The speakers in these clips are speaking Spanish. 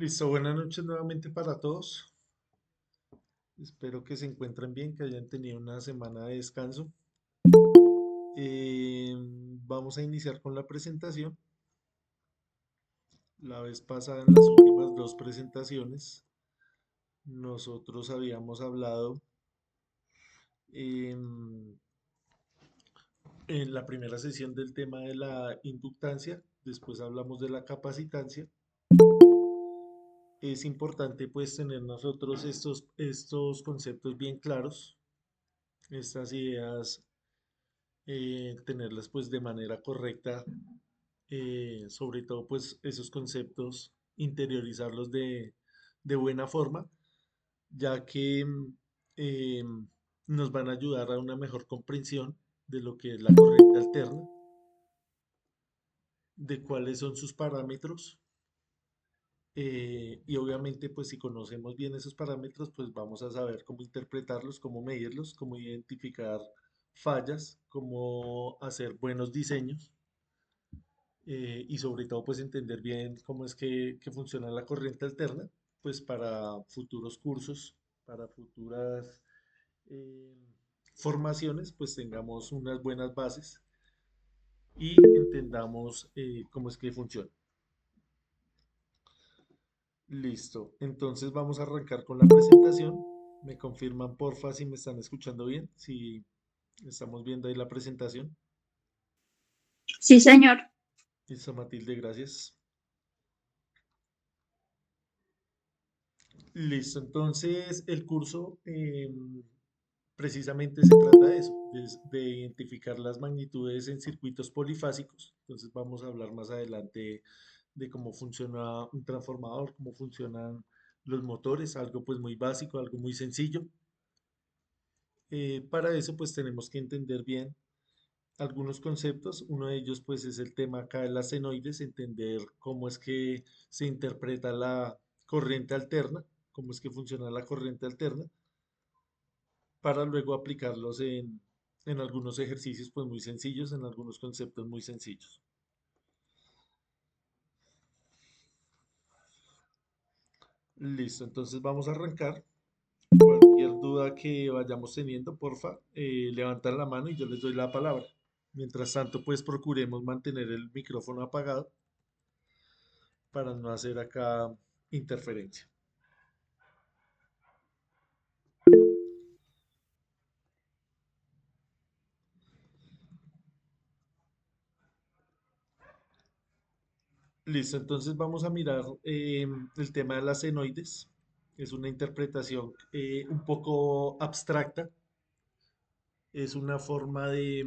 Listo, buenas noches nuevamente para todos. Espero que se encuentren bien, que hayan tenido una semana de descanso. Vamos a iniciar con la presentación. La vez pasada, en las últimas dos presentaciones, nosotros habíamos hablado em, en la primera sesión del tema de la inductancia, después hablamos de la capacitancia. Es importante pues tener nosotros estos conceptos bien claros, estas ideas tenerlas pues de manera correcta, sobre todo pues esos conceptos, interiorizarlos de buena forma, ya que eh, nos van a ayudar a una mejor comprensión de lo que es la corriente alterna, de cuáles son sus parámetros, y obviamente pues si conocemos bien esos parámetros pues vamos a saber cómo interpretarlos, cómo medirlos, cómo identificar fallas, cómo hacer buenos diseños, y sobre todo pues entender bien cómo es que funciona la corriente alterna, pues para futuros cursos, para futuras eh, formaciones, pues tengamos unas buenas bases y entendamos cómo es que funciona. Listo, entonces vamos a arrancar con la presentación. Me confirman porfa si me están escuchando bien, si estamos viendo ahí la presentación. Sí, señor. Listo, Matilde, gracias. Listo, entonces el curso precisamente se trata de eso, de identificar las magnitudes en circuitos polifásicos. Entonces vamos a hablar más adelante de cómo funciona un transformador, cómo funcionan los motores, algo pues muy básico, algo muy sencillo. Para eso pues tenemos que entender bien algunos conceptos. Uno de ellos pues es el tema acá de las senoides, entender cómo es que se interpreta la corriente alterna, cómo es que funciona la corriente alterna, para luego aplicarlos en algunos ejercicios pues muy sencillos, en algunos conceptos muy sencillos. Listo, entonces vamos a arrancar. Cualquier duda que vayamos teniendo, porfa, levantan la mano y yo les doy la palabra. Mientras tanto, pues procuremos mantener el micrófono apagado para no hacer acá interferencia. Listo, entonces vamos a mirar el tema de las senoides. Es una interpretación un poco abstracta, es una forma de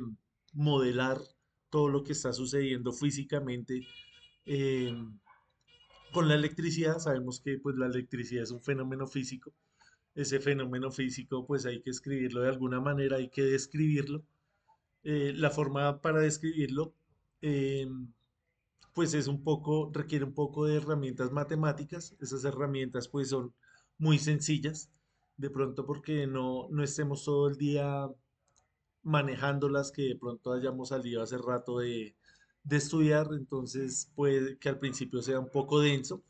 modelar todo lo que está sucediendo físicamente eh, con la electricidad. Sabemos que pues la electricidad es un fenómeno físico. Ese fenómeno físico pues hay que escribirlo de alguna manera, hay que describirlo. La forma para describirlo eh, pues es un poco, requiere un poco de herramientas matemáticas. Esas herramientas pues son muy sencillas, de pronto porque no estemos todo el día manejándolas, que de pronto hayamos salido hace rato de estudiar, entonces puede que al principio sea un poco denso.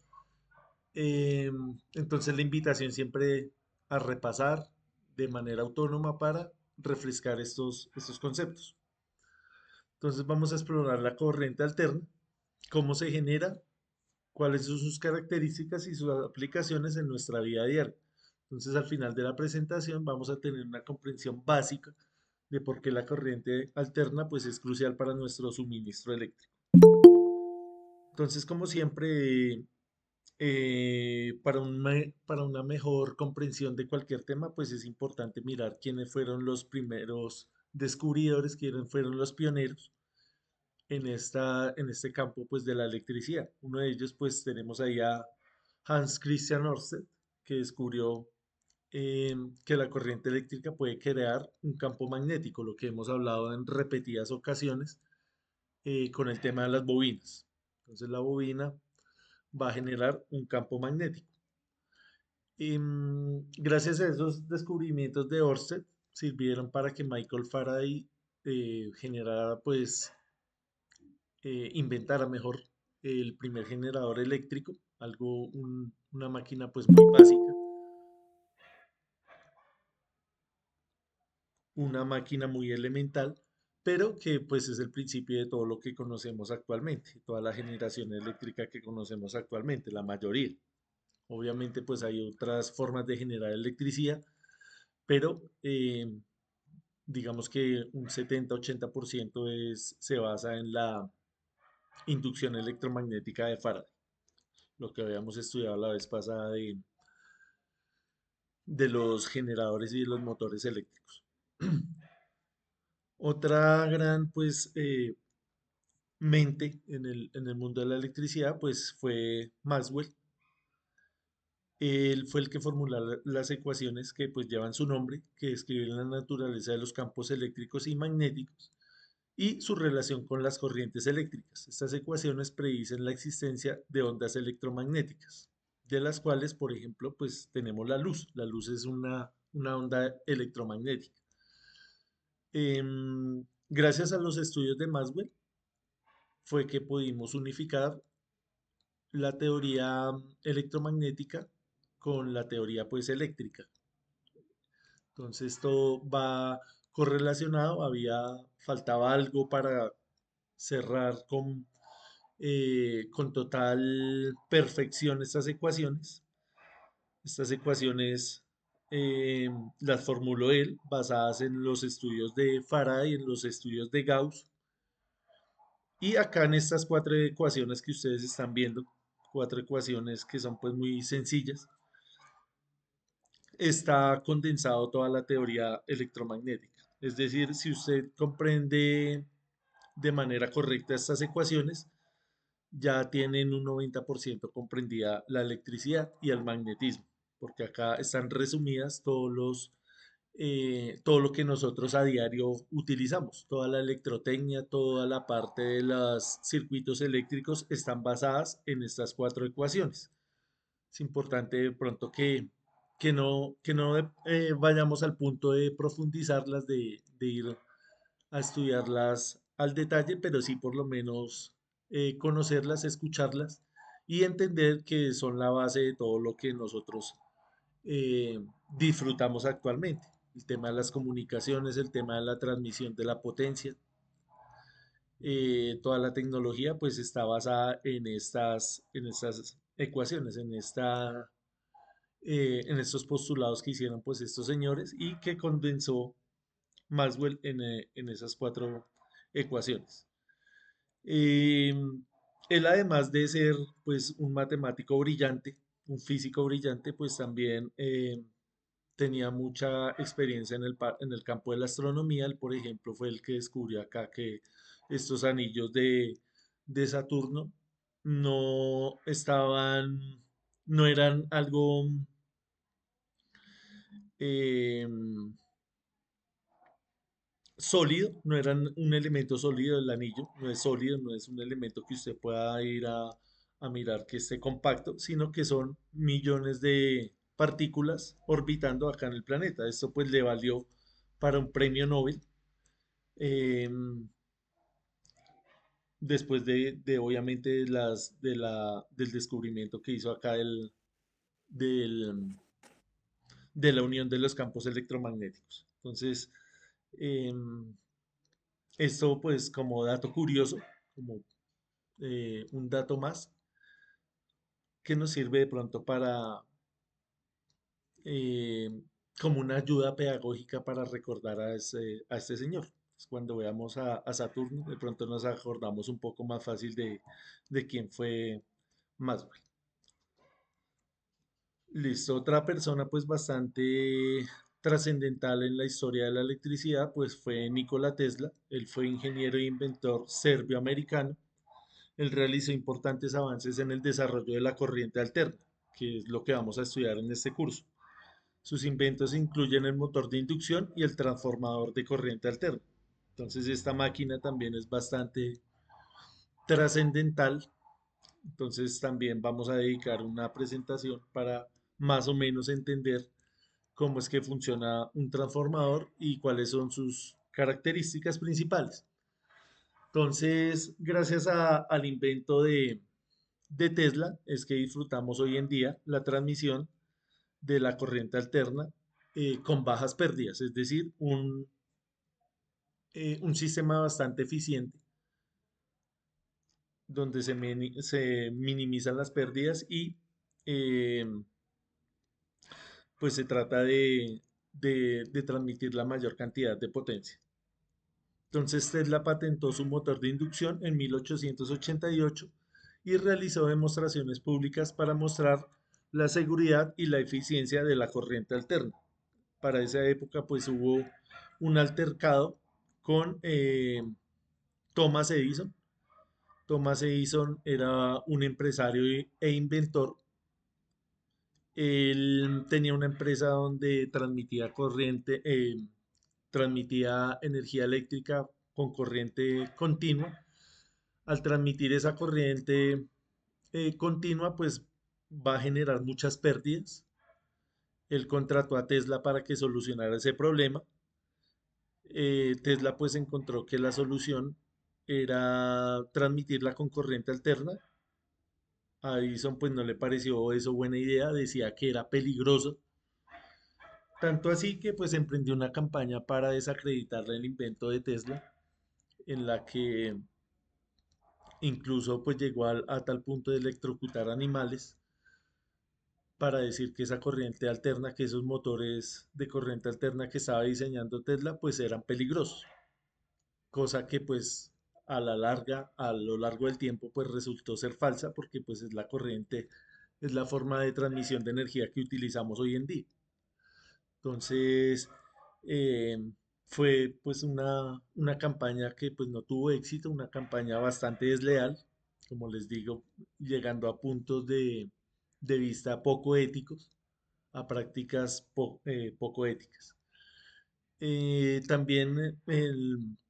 Entonces la invitación siempre a repasar de manera autónoma para refrescar estos conceptos. Entonces vamos a explorar la corriente alterna, cómo se genera, cuáles son sus características y sus aplicaciones en nuestra vida diaria. Entonces, al final de la presentación vamos a tener una comprensión básica de por qué la corriente alterna pues es crucial para nuestro suministro eléctrico. Entonces, como siempre, para una mejor comprensión de cualquier tema, pues es importante mirar quiénes fueron los primeros descubridores, quiénes fueron los pioneros en este campo pues de la electricidad. Uno de ellos pues tenemos ahí a Hans Christian Ørsted, que descubrió que la corriente eléctrica puede crear un campo magnético, lo que hemos hablado en repetidas ocasiones con el tema de las bobinas. Entonces la bobina va a generar un campo magnético. Gracias a esos descubrimientos de Ørsted, sirvieron para que Michael Faraday generara pues inventara mejor el primer generador eléctrico una máquina pues muy básica, una máquina muy elemental, pero que pues es el principio de todo lo que conocemos actualmente, toda la generación eléctrica que conocemos actualmente, la mayoría. Obviamente pues hay otras formas de generar electricidad, pero digamos que un 70-80% se basa en la inducción electromagnética de Faraday, lo que habíamos estudiado la vez pasada de los generadores y de los motores eléctricos. Otra gran pues mente en el mundo de la electricidad pues fue Maxwell. Él fue el que formuló las ecuaciones que pues llevan su nombre, que describen la naturaleza de los campos eléctricos y magnéticos y su relación con las corrientes eléctricas. Estas ecuaciones predicen la existencia de ondas electromagnéticas, de las cuales, por ejemplo, pues tenemos la luz. La luz es una onda electromagnética. Gracias a los estudios de Maxwell fue que pudimos unificar la teoría electromagnética con la teoría pues eléctrica. Entonces todo va correlacionado, faltaba algo para cerrar con total perfección estas ecuaciones. Estas ecuaciones eh, las formuló él basadas en los estudios de Faraday, en los estudios de Gauss. Y acá en estas cuatro ecuaciones que ustedes están viendo, cuatro ecuaciones que son pues muy sencillas, está condensado toda la teoría electromagnética. Es decir, si usted comprende de manera correcta estas ecuaciones, ya tienen un 90% comprendida la electricidad y el magnetismo, porque acá están resumidas todo lo que nosotros a diario utilizamos, toda la electrotecnia, toda la parte de los circuitos eléctricos están basadas en estas cuatro ecuaciones. Es importante de pronto que no vayamos al punto de profundizarlas, de ir a estudiarlas al detalle, pero sí por lo menos conocerlas, escucharlas y entender que son la base de todo lo que nosotros eh, disfrutamos actualmente. El tema de las comunicaciones, el tema de la transmisión de la potencia, toda la tecnología pues está basada en estas ecuaciones, en estos postulados que hicieron pues estos señores y que condensó Maxwell en esas cuatro ecuaciones. Eh, Él además de ser pues un matemático brillante, un físico brillante, pues también tenía mucha experiencia en el campo de la astronomía. Él, por ejemplo, fue el que descubrió acá que estos anillos de Saturno no estaban, no eran algo eh, sólido, no eran un elemento sólido, el anillo no es sólido, no es un elemento que usted pueda ir a mirar que esté compacto, sino que son millones de partículas orbitando acá en el planeta. Esto pues le valió para un premio Nobel, em, después de obviamente del descubrimiento que hizo acá del, de la unión de los campos electromagnéticos. Entonces, em, esto pues como dato curioso, como un dato más que nos sirve de pronto eh, como una ayuda pedagógica para recordar a este señor. Pues, cuando veamos a Saturno, de pronto nos acordamos un poco más fácil de quién fue Maxwell. Listo, otra persona pues bastante trascendental en la historia de la electricidad pues fue Nikola Tesla. Él fue ingeniero e inventor serbio-americano. Él realizó importantes avances en el desarrollo de la corriente alterna, que es lo que vamos a estudiar en este curso. Sus inventos incluyen el motor de inducción y el transformador de corriente alterna. Entonces esta máquina también es bastante trascendental. Entonces también vamos a dedicar una presentación para más o menos entender cómo es que funciona un transformador y cuáles son sus características principales. Entonces, gracias al invento de Tesla es que disfrutamos hoy en día la transmisión de la corriente alterna con bajas pérdidas, es decir, un sistema bastante eficiente donde se minimizan las pérdidas y eh, pues se trata de transmitir la mayor cantidad de potencia. Entonces Tesla patentó su motor de inducción en 1888 y realizó demostraciones públicas para mostrar la seguridad y la eficiencia de la corriente alterna. Para esa época pues hubo un altercado con Thomas Edison. Thomas Edison era un empresario e inventor. Él tenía una empresa donde transmitía energía eléctrica con corriente continua. Al transmitir esa corriente continua, pues va a generar muchas pérdidas. Él contrató a Tesla para que solucionara ese problema. Tesla pues encontró que la solución era transmitirla con corriente alterna. A Edison pues no le pareció eso buena idea, decía que era peligroso. Tanto así que pues emprendió una campaña para desacreditar el invento de Tesla, en la que incluso pues llegó a tal punto de electrocutar animales para decir que esa corriente alterna, que esos motores de corriente alterna que estaba diseñando Tesla, pues eran peligrosos, cosa que pues a la larga, a lo largo del tiempo, pues resultó ser falsa porque pues es la corriente, es la forma de transmisión de energía que utilizamos hoy en día. Entonces, eh, fue pues una campaña que pues no tuvo éxito, una campaña bastante desleal, como les digo, llegando a puntos de vista poco éticos, a prácticas poco éticas. También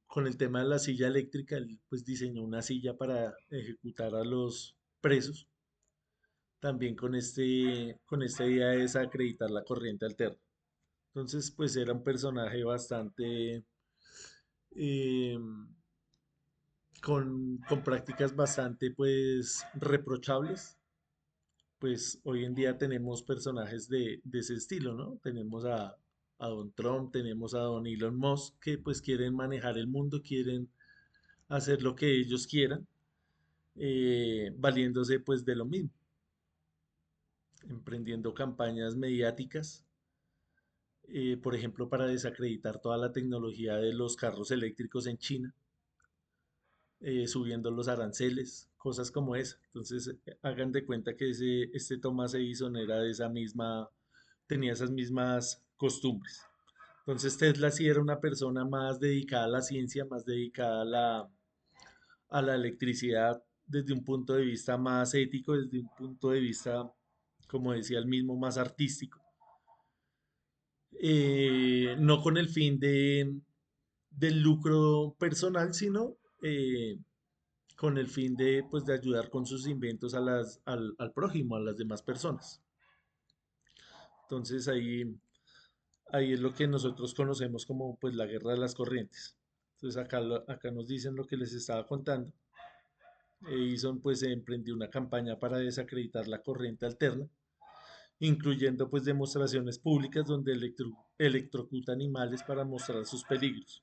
con el tema de la silla eléctrica, él pues diseñó una silla para ejecutar a los presos, también con esta idea de desacreditar la corriente alterna. Entonces, pues era un personaje bastante eh, con prácticas bastante pues reprochables. Pues hoy en día tenemos personajes de ese estilo, ¿no? Tenemos a Don Trump, tenemos a Don Elon Musk, que pues quieren manejar el mundo, quieren hacer lo que ellos quieran, valiéndose pues de lo mismo, emprendiendo campañas mediáticas, por ejemplo, para desacreditar toda la tecnología de los carros eléctricos en China, subiendo los aranceles, cosas como esa. Entonces, hagan de cuenta que este Thomas Edison era de esa misma, tenía esas mismas costumbres. Entonces, Tesla sí era una persona más dedicada a la ciencia, más dedicada a la electricidad desde un punto de vista más ético, desde un punto de vista, como decía el mismo, más artístico. No con el fin del lucro personal, sino con el fin de, pues, de ayudar con sus inventos al prójimo, a las demás personas. Entonces ahí es lo que nosotros conocemos como pues la guerra de las corrientes. Entonces acá nos dicen lo que les estaba contando. Edison pues emprendió una campaña para desacreditar la corriente alterna, incluyendo pues demostraciones públicas donde electrocuta animales para mostrar sus peligros.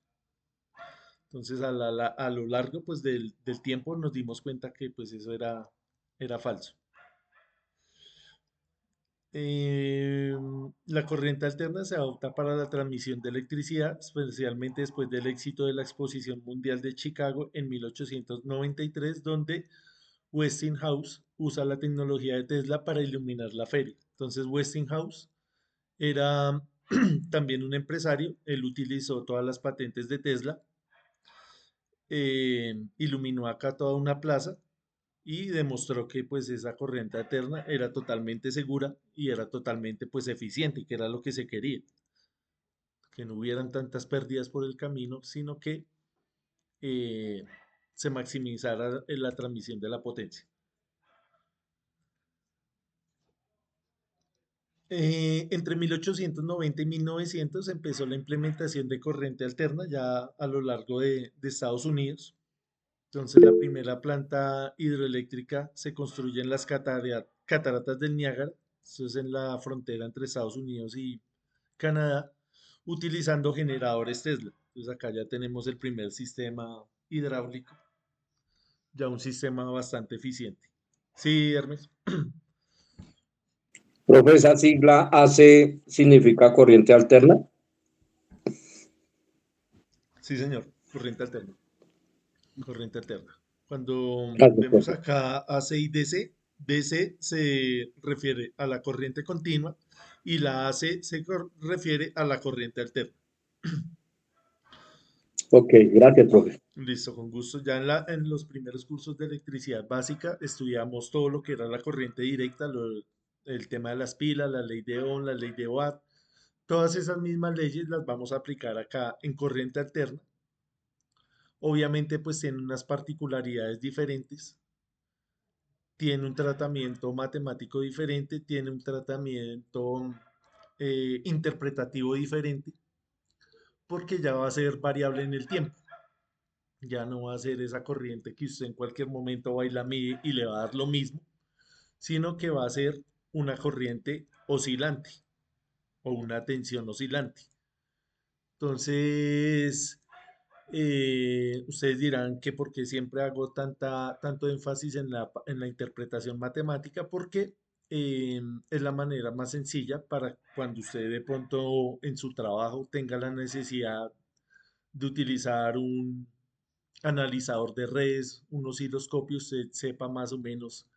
Entonces a lo largo pues del tiempo nos dimos cuenta que pues eso era falso. La corriente alterna se adopta para la transmisión de electricidad, especialmente después del éxito de la Exposición Mundial de Chicago en 1893, donde Westinghouse usa la tecnología de Tesla para iluminar la feria. Entonces Westinghouse era también un empresario, él utilizó todas las patentes de Tesla, iluminó acá toda una plaza y demostró que pues esa corriente alterna era totalmente segura y era totalmente pues eficiente, que era lo que se quería, que no hubieran tantas pérdidas por el camino, sino que eh, se maximizara la transmisión de la potencia. Entre 1890 y 1900 empezó la implementación de corriente alterna ya a lo largo de Estados Unidos. Entonces, la primera planta hidroeléctrica se construye en las cataratas del Niágara, eso es en la frontera entre Estados Unidos y Canadá, utilizando generadores Tesla. Entonces, acá ya tenemos el primer sistema hidráulico, ya un sistema bastante eficiente. Sí, Hermes. Profe, esa sigla AC significa corriente alterna. Sí, señor. Corriente alterna. Corriente alterna. Cuando Gracias, vemos profe. acá AC y DC, DC se refiere a la corriente continua y la AC se refiere a la corriente alterna. Ok, gracias, profe. Listo, con gusto. Ya en los primeros cursos de electricidad básica estudiamos todo lo que era la corriente directa, el tema de las pilas, la ley de Ohm, la ley de Watt. Todas esas mismas leyes las vamos a aplicar acá en corriente alterna. Obviamente, pues tienen unas particularidades diferentes, tiene un tratamiento matemático diferente, tiene un tratamiento interpretativo diferente, porque ya va a ser variable en el tiempo. Ya no va a ser esa corriente que usted en cualquier momento va y la mide y le va a dar lo mismo, sino que va a ser una corriente oscilante o una tensión oscilante. Entonces, ustedes dirán que por qué siempre hago tanto énfasis en la interpretación matemática, porque es la manera más sencilla para cuando usted de pronto en su trabajo tenga la necesidad de utilizar un analizador de redes, un osciloscopio, usted sepa más o menos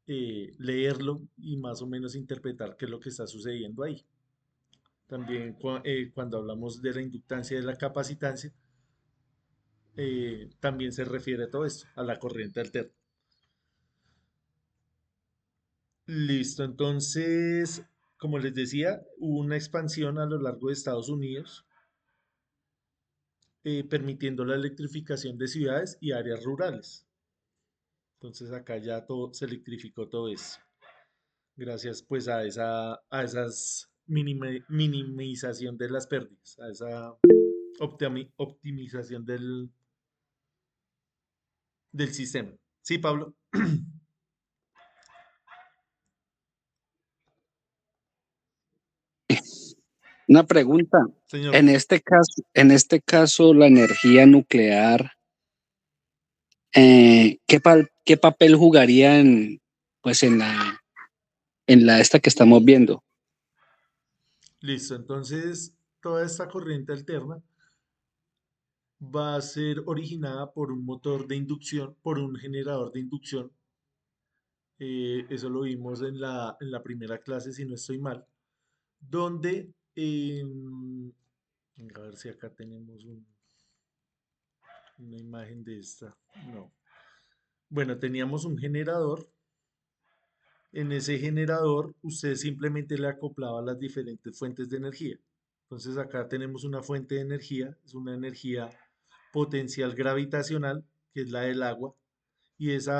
leerlo y más o menos interpretar qué es lo que está sucediendo ahí. También cuando hablamos de la inductancia y de la capacitancia, también se refiere a todo esto, a la corriente alterna. Listo, entonces, como les decía, hubo una expansión a lo largo de Estados Unidos, permitiendo la electrificación de ciudades y áreas rurales. Entonces acá ya todo se electrificó todo eso, gracias pues a esas minimización de las pérdidas, a esa optimización del sistema. Sí, Pablo. Una pregunta. Señor. En este caso, la energía nuclear, ¿qué papel jugaría pues en la esta que estamos viendo? Listo, entonces toda esta corriente alterna va a ser originada por un motor de inducción, por un generador de inducción. Eso lo vimos en la primera clase, si no estoy mal, donde, a ver si acá tenemos una imagen de esta. No. Bueno, teníamos un generador. En ese generador, usted simplemente le acoplaba las diferentes fuentes de energía. Entonces acá tenemos una fuente de energía, es una energía potencial gravitacional, que es la del agua, y ese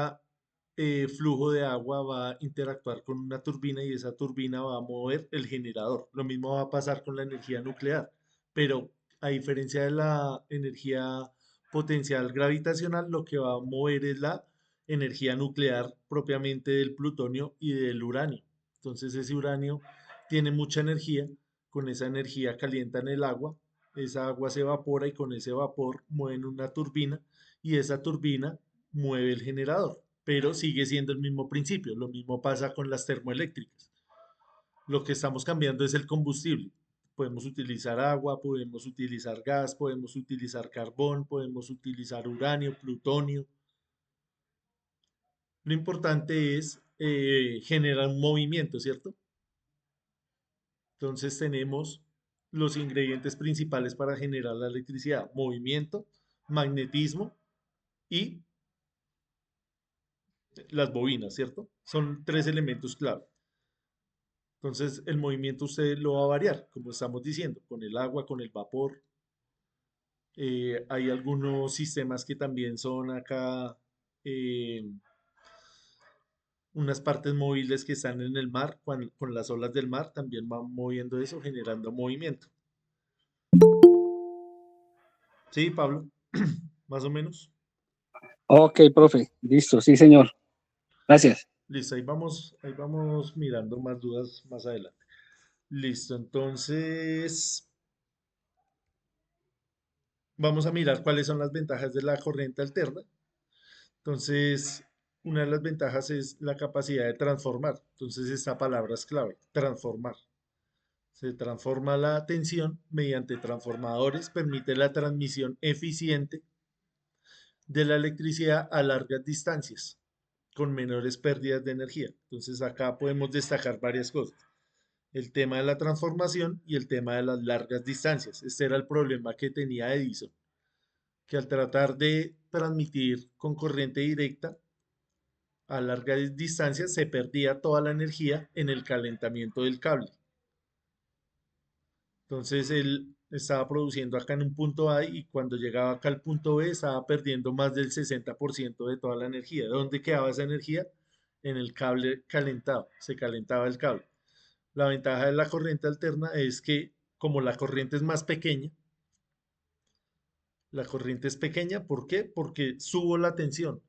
flujo de agua va a interactuar con una turbina y esa turbina va a mover el generador. Lo mismo va a pasar con la energía nuclear, pero a diferencia de la energía potencial gravitacional, lo que va a mover es la energía nuclear propiamente del plutonio y del uranio. Entonces ese uranio tiene mucha energía, con esa energía calientan el agua, esa agua se evapora y con ese vapor mueven una turbina y esa turbina mueve el generador, pero sigue siendo el mismo principio. Lo mismo pasa con las termoeléctricas. Lo que estamos cambiando es el combustible. Podemos utilizar agua, podemos utilizar gas, podemos utilizar carbón, podemos utilizar uranio, plutonio. Lo importante es generar un movimiento, ¿cierto? Entonces tenemos los ingredientes principales para generar la electricidad: movimiento, magnetismo y las bobinas, ¿cierto? Son tres elementos clave. Entonces, el movimiento usted lo va a variar, como estamos diciendo, con el agua, con el vapor. Hay algunos sistemas que también son acá eh, unas partes móviles que están en el mar, con las olas del mar, también van moviendo eso, generando movimiento. Sí, Pablo, más o menos. Ok, profe, listo, sí, señor. Gracias. Listo, ahí vamos mirando más dudas más adelante. Listo, entonces vamos a mirar cuáles son las ventajas de la corriente alterna. Entonces, una de las ventajas es la capacidad de transformar. Entonces, esta palabra es clave, transformar. Se transforma la tensión mediante transformadores, permite la transmisión eficiente de la electricidad a largas distancias, con menores pérdidas de energía. Entonces, acá podemos destacar varias cosas. El tema de la transformación y el tema de las largas distancias. Este era el problema que tenía Edison, que al tratar de transmitir con corriente directa a largas distancias se perdía toda la energía en el calentamiento del cable. Entonces él estaba produciendo acá en un punto A y cuando llegaba acá al punto B estaba perdiendo más del 60% de toda la energía. ¿De dónde quedaba esa energía? En el cable calentado, se calentaba el cable. La ventaja de la corriente alterna es que como la corriente es pequeña, ¿por qué? Porque subo la tensión.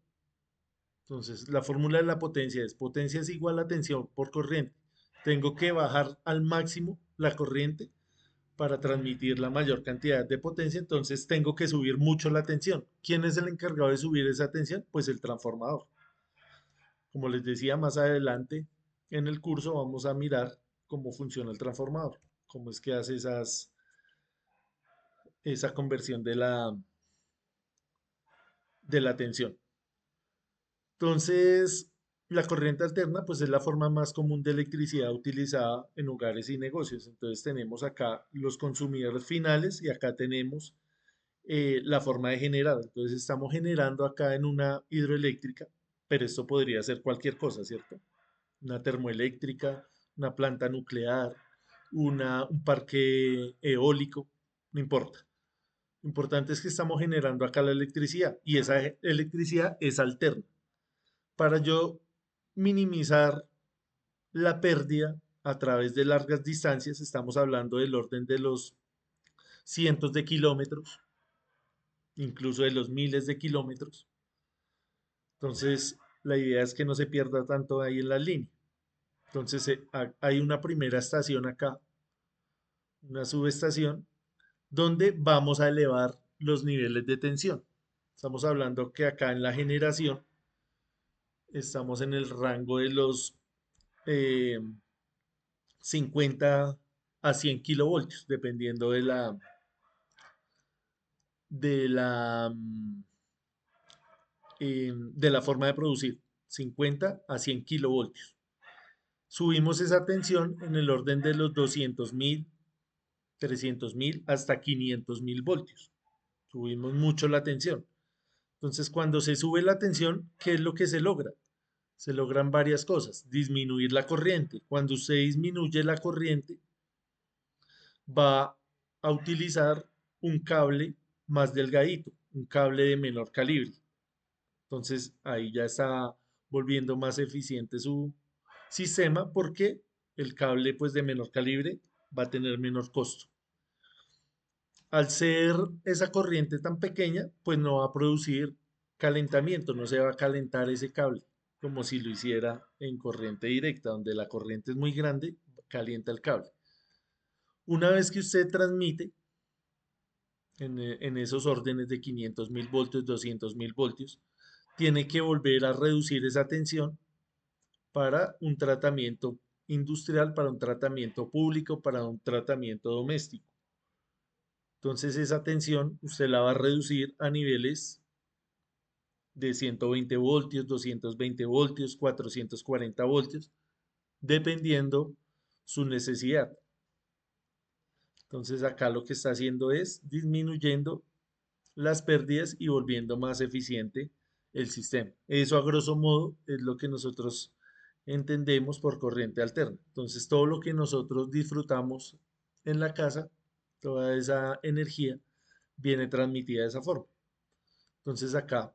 Entonces, la fórmula de la potencia es igual a tensión por corriente. Tengo que bajar al máximo la corriente para transmitir la mayor cantidad de potencia, entonces tengo que subir mucho la tensión. ¿Quién es el encargado de subir esa tensión? Pues el transformador. Como les decía, más adelante en el curso vamos a mirar cómo funciona el transformador, cómo es que hace esa conversión de la tensión. Entonces, la corriente alterna, pues es la forma más común de electricidad utilizada en hogares y negocios. Entonces tenemos acá los consumidores finales y acá tenemos la forma de generar. Entonces estamos generando acá en una hidroeléctrica, pero esto podría ser cualquier cosa, ¿cierto? Una termoeléctrica, una planta nuclear, un parque eólico, no importa. Lo importante es que estamos generando acá la electricidad y esa electricidad es alterna. Para yo minimizar la pérdida a través de largas distancias, estamos hablando del orden de los cientos de kilómetros, incluso de los miles de kilómetros. Entonces, la idea es que no se pierda tanto ahí en la línea. Entonces, hay una primera estación acá, una subestación, donde vamos a elevar los niveles de tensión. Estamos hablando que acá en la generación estamos en el rango de los eh, 50 a 100 kilovoltios, dependiendo de de la forma de producir, 50 a 100 kilovoltios. Subimos esa tensión en el orden de los 200.000, 300.000 hasta 500.000 voltios. Subimos mucho la tensión. Entonces, cuando se sube la tensión, ¿qué es lo que se logra? Se logran varias cosas. Disminuir la corriente. Cuando usted disminuye la corriente, va a utilizar un cable más delgadito, un cable de menor calibre. Entonces, ahí ya está volviendo más eficiente su sistema porque el cable pues de menor calibre va a tener menor costo. Al ser esa corriente tan pequeña, pues no va a producir calentamiento, no se va a calentar ese cable como si lo hiciera en corriente directa, donde la corriente es muy grande, calienta el cable. Una vez que usted transmite en esos órdenes de 500.000 voltios, 200.000 voltios, tiene que volver a reducir esa tensión para un tratamiento industrial, para un tratamiento público, para un tratamiento doméstico. Entonces esa tensión usted la va a reducir a niveles de 120 voltios, 220 voltios, 440 voltios, dependiendo su necesidad. Entonces acá lo que está haciendo es disminuyendo las pérdidas y volviendo más eficiente el sistema. Eso a grosso modo es lo que nosotros entendemos por corriente alterna. Entonces todo lo que nosotros disfrutamos en la casa, toda esa energía viene transmitida de esa forma. Entonces acá,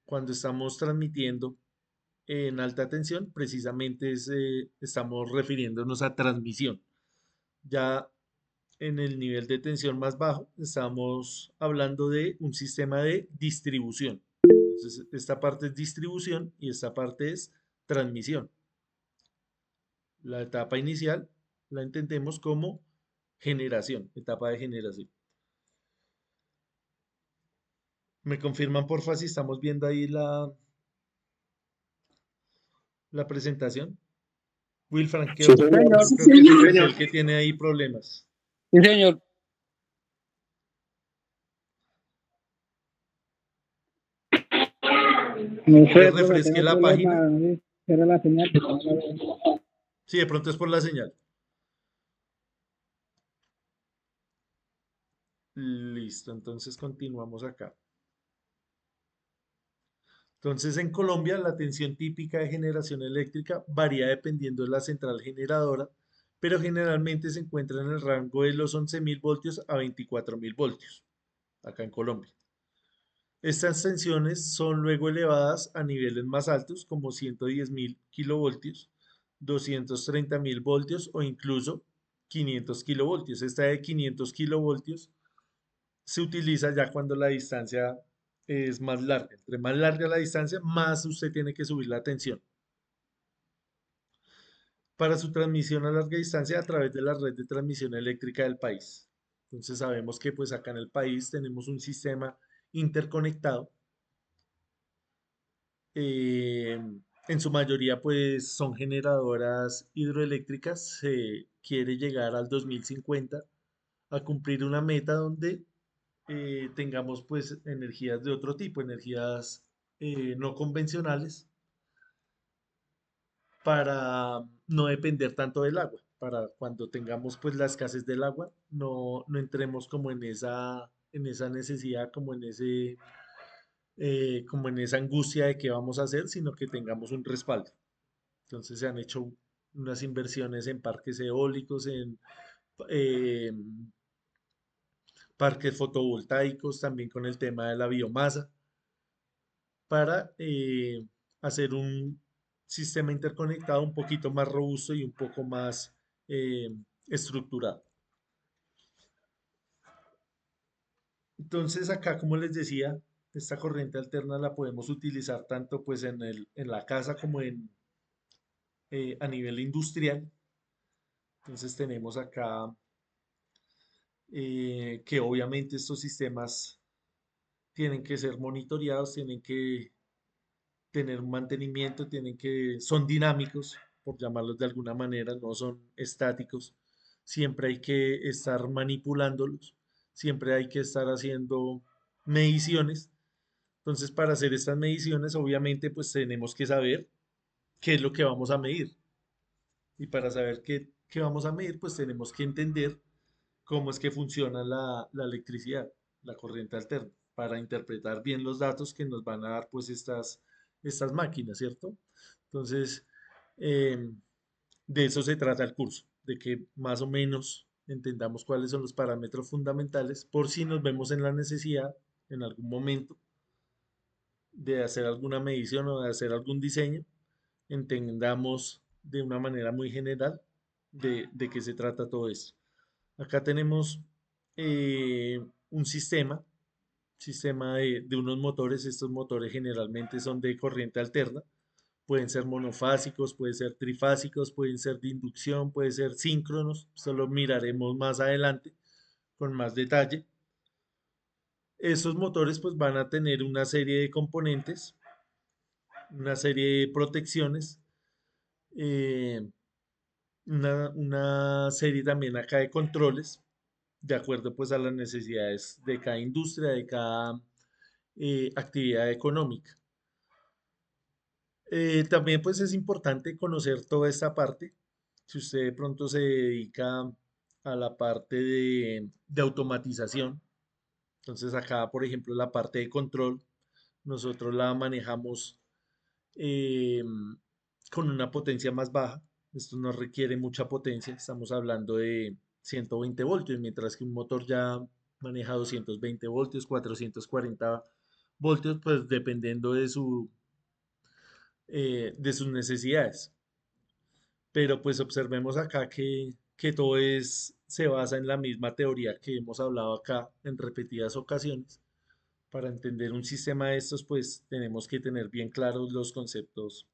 cuando estamos transmitiendo en alta tensión, precisamente estamos refiriéndonos a transmisión. Ya en el nivel de tensión más bajo, estamos hablando de un sistema de distribución. Entonces, esta parte es distribución y esta parte es transmisión. La etapa inicial la entendemos como generación, etapa de generación. ¿Me confirman, porfa, si estamos viendo ahí la presentación? Wilfran, Sí, Sí, señor. señor. yo Sí, creo que es señor. Ezequiel que tiene ahí problemas. Sí, señor. No ¿Quiere sé, profe, refresque tengo la página? problema. Era la señal que no la veo. Sí, de pronto es por la señal. Listo, entonces continuamos acá. Entonces, en Colombia, la tensión típica de generación eléctrica varía dependiendo de la central generadora, pero generalmente se encuentra en el rango de los 11.000 voltios a 24.000 voltios, acá en Colombia. Estas tensiones son luego elevadas a niveles más altos, como 110.000 kilovoltios, 230.000 voltios o incluso 500 kilovoltios. Esta de 500 kilovoltios se utiliza ya cuando la distancia es más larga. Entre más larga la distancia, más usted tiene que subir la tensión para su transmisión a larga distancia a través de la red de transmisión eléctrica del país. Entonces sabemos que pues acá en el país tenemos un sistema interconectado. eh, en su mayoría pues son generadoras hidroeléctricas. Se quiere llegar al 2050 a cumplir una meta donde tengamos pues energías de otro tipo, energías no convencionales, para no depender tanto del agua, para cuando tengamos pues la escasez del agua, no entremos como en esa necesidad, como en esa angustia de qué vamos a hacer, sino que tengamos un respaldo. Entonces se han hecho unas inversiones en parques eólicos, en eh, parques fotovoltaicos, también con el tema de la biomasa, para hacer un sistema interconectado un poquito más robusto y un poco más estructurado. Entonces acá, como les decía, esta corriente alterna la podemos utilizar tanto pues en la casa como a nivel industrial. Entonces tenemos acá que obviamente estos sistemas tienen que ser monitoreados, tienen que tener un mantenimiento, son dinámicos, por llamarlos de alguna manera, no son estáticos. Siempre hay que estar manipulándolos, siempre hay que estar haciendo mediciones. Entonces, para hacer estas mediciones, obviamente, pues tenemos que saber qué es lo que vamos a medir. Y para saber qué vamos a medir, pues tenemos que entender cómo es que funciona la electricidad, la corriente alterna, para interpretar bien los datos que nos van a dar pues estas máquinas, ¿cierto? Entonces, eh, de eso se trata el curso, de que más o menos entendamos cuáles son los parámetros fundamentales por si nos vemos en la necesidad en algún momento de hacer alguna medición o de hacer algún diseño, entendamos de una manera muy general de qué se trata todo esto. Acá tenemos un sistema de unos motores. Estos motores generalmente son de corriente alterna. Pueden ser monofásicos, pueden ser trifásicos, pueden ser de inducción, pueden ser síncronos. Esto lo miraremos más adelante con más detalle. Estos motores pues van a tener una serie de componentes, una serie de protecciones, eh, una serie también acá de controles de acuerdo pues a las necesidades de cada industria, de cada actividad económica. También pues es importante conocer toda esta parte. Si usted de pronto se dedica a la parte de automatización, entonces acá por ejemplo la parte de control, nosotros la manejamos eh, con una potencia más baja. Esto no requiere mucha potencia, estamos hablando de 120 voltios, mientras que un motor ya maneja 220 voltios, 440 voltios, pues dependiendo de sus necesidades. Pero pues observemos acá que todo se basa en la misma teoría que hemos hablado acá en repetidas ocasiones, Para entender un sistema de estos, pues tenemos que tener bien claros los conceptos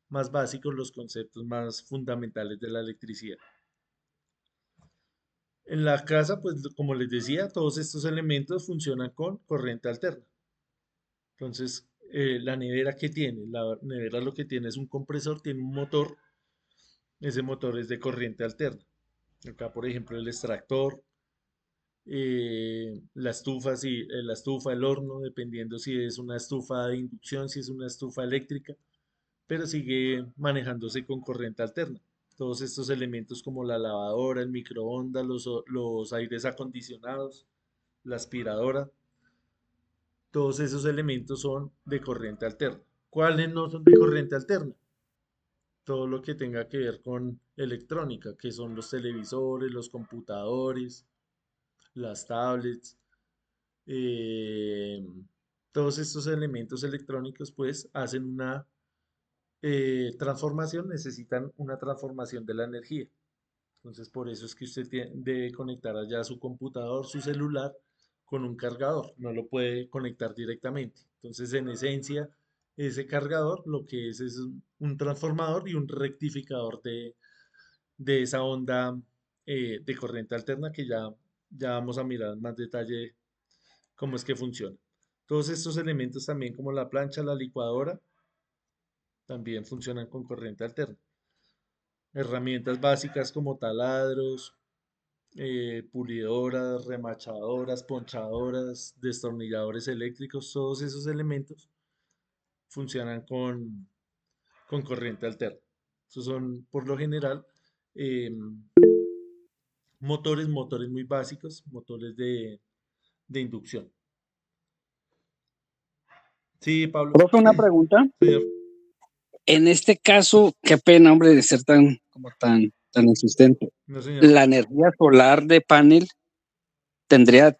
más básicos, los conceptos más fundamentales de la electricidad. En la casa, pues como les decía, todos estos elementos funcionan con corriente alterna. Entonces, la nevera que tiene, la nevera lo que tiene es un compresor, tiene un motor, ese motor es de corriente alterna. Acá, por ejemplo, el extractor, la estufa, sí, la estufa, el horno, dependiendo si es una estufa de inducción, si es una estufa eléctrica, pero sigue manejándose con corriente alterna. Todos estos elementos como la lavadora, el microondas, los aires acondicionados, la aspiradora, todos esos elementos son de corriente alterna. ¿Cuáles no son de corriente alterna? Todo lo que tenga que ver con electrónica, que son los televisores, los computadores, las tablets, eh, todos estos elementos electrónicos pues hacen una transformación, necesitan una transformación de la energía. Entonces por eso es que usted debe conectar allá su computador, su celular con un cargador, no lo puede conectar directamente. Entonces en esencia ese cargador lo que es un transformador y un rectificador de esa onda de corriente alterna que ya vamos a mirar en más detalle cómo es que funciona. Todos estos elementos también como la plancha, la licuadora, también funcionan con corriente alterna. Herramientas básicas como taladros, pulidoras, remachadoras, ponchadoras, destornilladores eléctricos, todos esos elementos funcionan con corriente alterna. Estos son, por lo general, em, motores muy básicos, motores de inducción. Sí, Pablo. Profe, una pregunta. Señor. En este caso, qué pena, hombre, de ser tan insistente. No, señor. La energía solar de panel tendría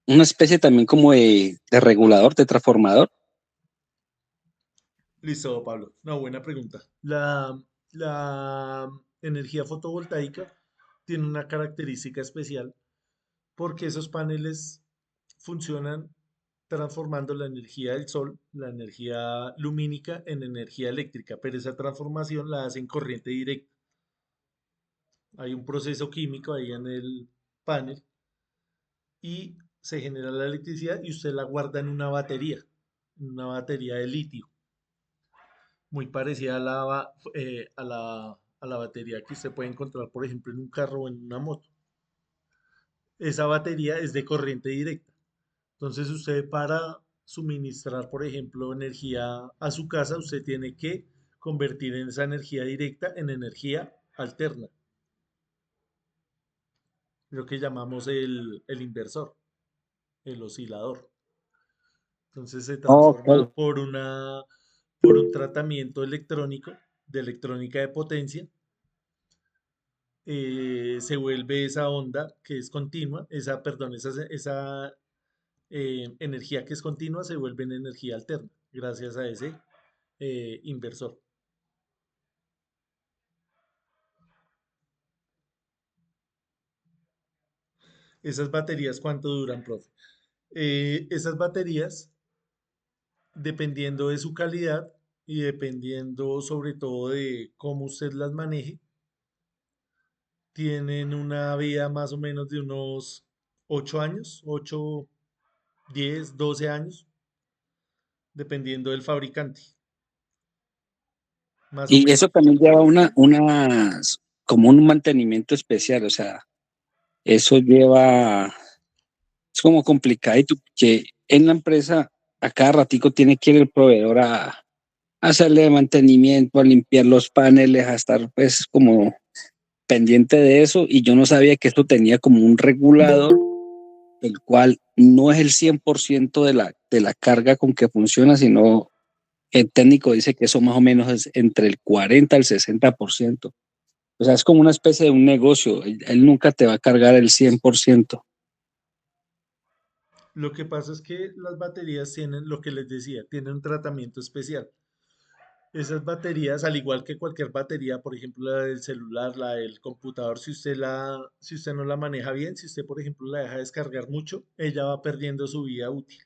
una especie también como de regulador, de transformador. Listo, Pablo. No, buena pregunta. La energía fotovoltaica tiene una característica especial porque esos paneles funcionan transformando la energía del sol, la energía lumínica, en energía eléctrica, pero esa transformación la hace en corriente directa. Hay un proceso químico ahí en el panel y se genera la electricidad y usted la guarda en una batería de litio, muy parecida a a la batería que usted puede encontrar, por ejemplo, en un carro o en una moto. Esa batería es de corriente directa. Entonces usted para suministrar, por ejemplo, energía a su casa, usted tiene que convertir en esa energía directa en energía alterna, lo que llamamos el inversor, el oscilador. Entonces se Ok. transforma por un tratamiento electrónico, de electrónica de potencia, se vuelve esa onda que es continua, perdón, esa energía que es continua se vuelve en energía alterna, gracias a ese inversor. Esas baterías, ¿cuánto duran, profe? Esas baterías, dependiendo de su calidad y dependiendo sobre todo de cómo usted las maneje, tienen una vida más o menos de unos 8 años, 8, 10, 12 años, dependiendo del fabricante. Más o Y eso menos. también lleva como un mantenimiento especial, o sea, eso lleva, es como complicadito, que en la empresa a cada ratico tiene que ir el proveedor a hacerle mantenimiento, a limpiar los paneles, a estar pues como pendiente de eso, y yo no sabía que esto tenía como un regulador, el cual no es el 100% de la carga con que funciona, sino el técnico dice que eso más o menos es entre el 40 al 60%. O sea, es como una especie de un negocio. Él nunca te va a cargar el 100%. Lo que pasa es que las baterías tienen, lo que les decía, tienen un tratamiento especial. Esas baterías, al igual que cualquier batería, por ejemplo, la del celular, la del computador, si usted no la maneja bien, si usted, por ejemplo, la deja descargar mucho, ella va perdiendo su vida útil.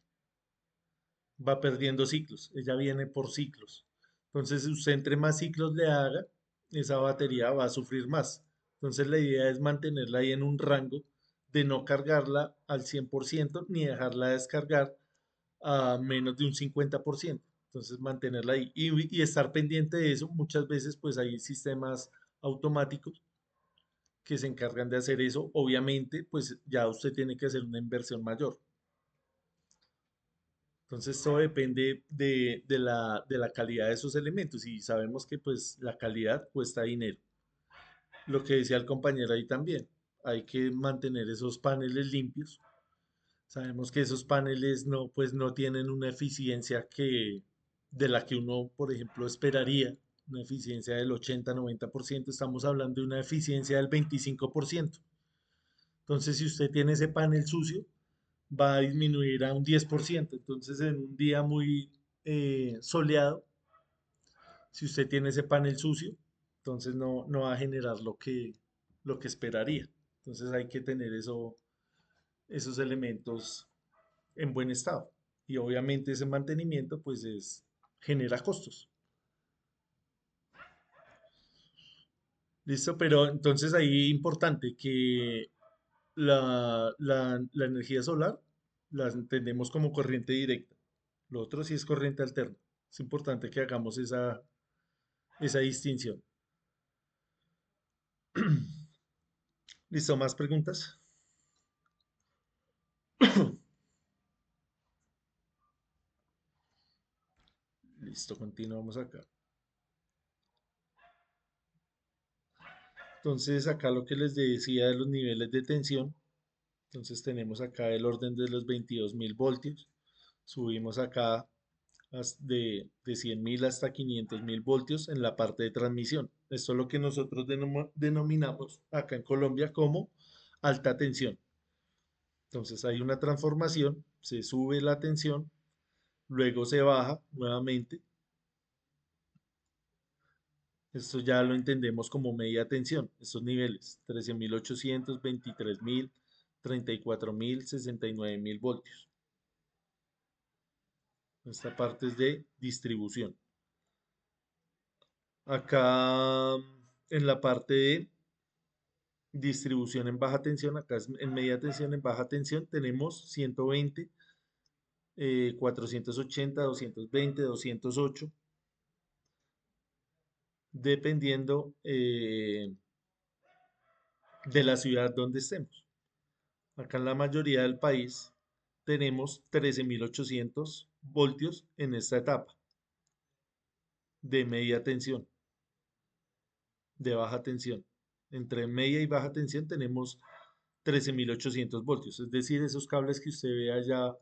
va perdiendo ciclos, ella viene por ciclos. Entonces, usted entre más ciclos le haga, esa batería va a sufrir más. Entonces, la idea es mantenerla ahí en un rango de no cargarla al 100% ni dejarla descargar a menos de un 50%. Entonces, mantenerla ahí y estar pendiente de eso. Muchas veces, pues hay sistemas automáticos que se encargan de hacer eso. Obviamente, pues ya usted tiene que hacer una inversión mayor. Entonces todo depende de la calidad de esos elementos y sabemos que pues la calidad cuesta dinero. Lo que decía el compañero ahí también, hay que mantener esos paneles limpios. Sabemos que esos paneles no, pues no tienen una eficiencia de la que uno, por ejemplo, esperaría, una eficiencia del 80-90%, estamos hablando de una eficiencia del 25%. Entonces, si usted tiene ese panel sucio, va a disminuir a un 10%. Entonces, en un día muy soleado, si usted tiene ese panel sucio, entonces no va a generar lo que esperaría. Entonces, hay que tener esos elementos en buen estado. Y obviamente ese mantenimiento, pues, genera costos. ¿Listo? Pero entonces ahí importante que la energía solar la entendemos como corriente directa. Lo otro sí es corriente alterna. Es importante que hagamos esa distinción. ¿Listo? ¿Más preguntas? Listo, continuamos acá. Entonces, acá lo que les decía de los niveles de tensión. Entonces, tenemos acá el orden de los 22.000 voltios. Subimos acá de 100.000 hasta 500.000 voltios en la parte de transmisión. Esto es lo que nosotros denominamos acá en Colombia como alta tensión. Entonces hay una transformación, se sube la tensión, luego se baja nuevamente. Esto ya lo entendemos como media tensión, estos niveles, 13.800, 23.000, 34.000, 69.000 voltios. Esta parte es de distribución. Acá en la parte de distribución en baja tensión, acá es en media tensión, en baja tensión tenemos 120, 480, 220, 208, dependiendo de la ciudad donde estemos. Acá en la mayoría del país tenemos 13.800 voltios en esta etapa de media tensión, de baja tensión. Entre media y baja tensión tenemos 13.800 voltios, es decir, esos cables que usted ve allá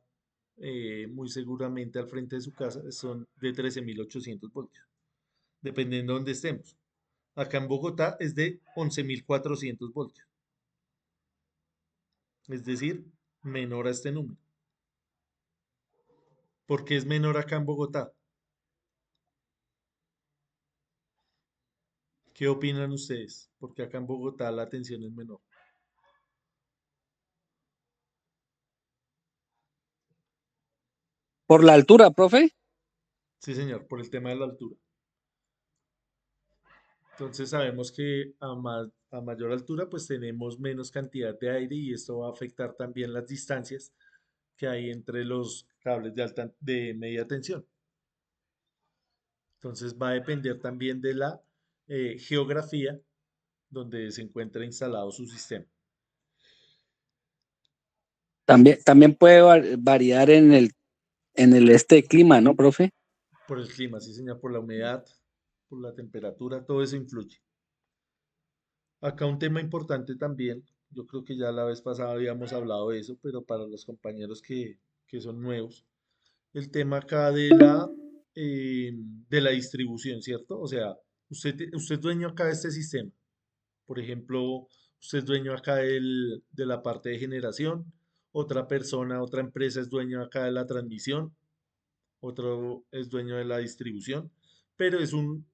muy seguramente al frente de su casa son de 13.800 voltios, dependiendo de donde estemos. Acá en Bogotá es de 11.400 voltios, es decir, menor a este número. ¿Por qué es menor acá en Bogotá? ¿Qué opinan ustedes? Porque acá en Bogotá la tensión es menor. Por la altura, profe. Sí, señor, por el tema de la altura. Entonces sabemos que a mayor altura pues tenemos menos cantidad de aire y esto va a afectar también las distancias que hay entre los cables de media tensión. Entonces va a depender también de la geografía donde se encuentra instalado su sistema. También puede variar en el clima, ¿no, profe? Por el clima, sí señor, por la humedad, por la temperatura, todo eso influye. Acá un tema importante también, yo creo que ya la vez pasada habíamos hablado de eso, pero para los compañeros que son nuevos, el tema acá de la distribución, ¿cierto? O sea, usted es dueño acá de este sistema. Por ejemplo, usted es dueño acá de la parte de generación, otra persona, otra empresa es dueño acá de la transmisión, otro es dueño de la distribución, pero es un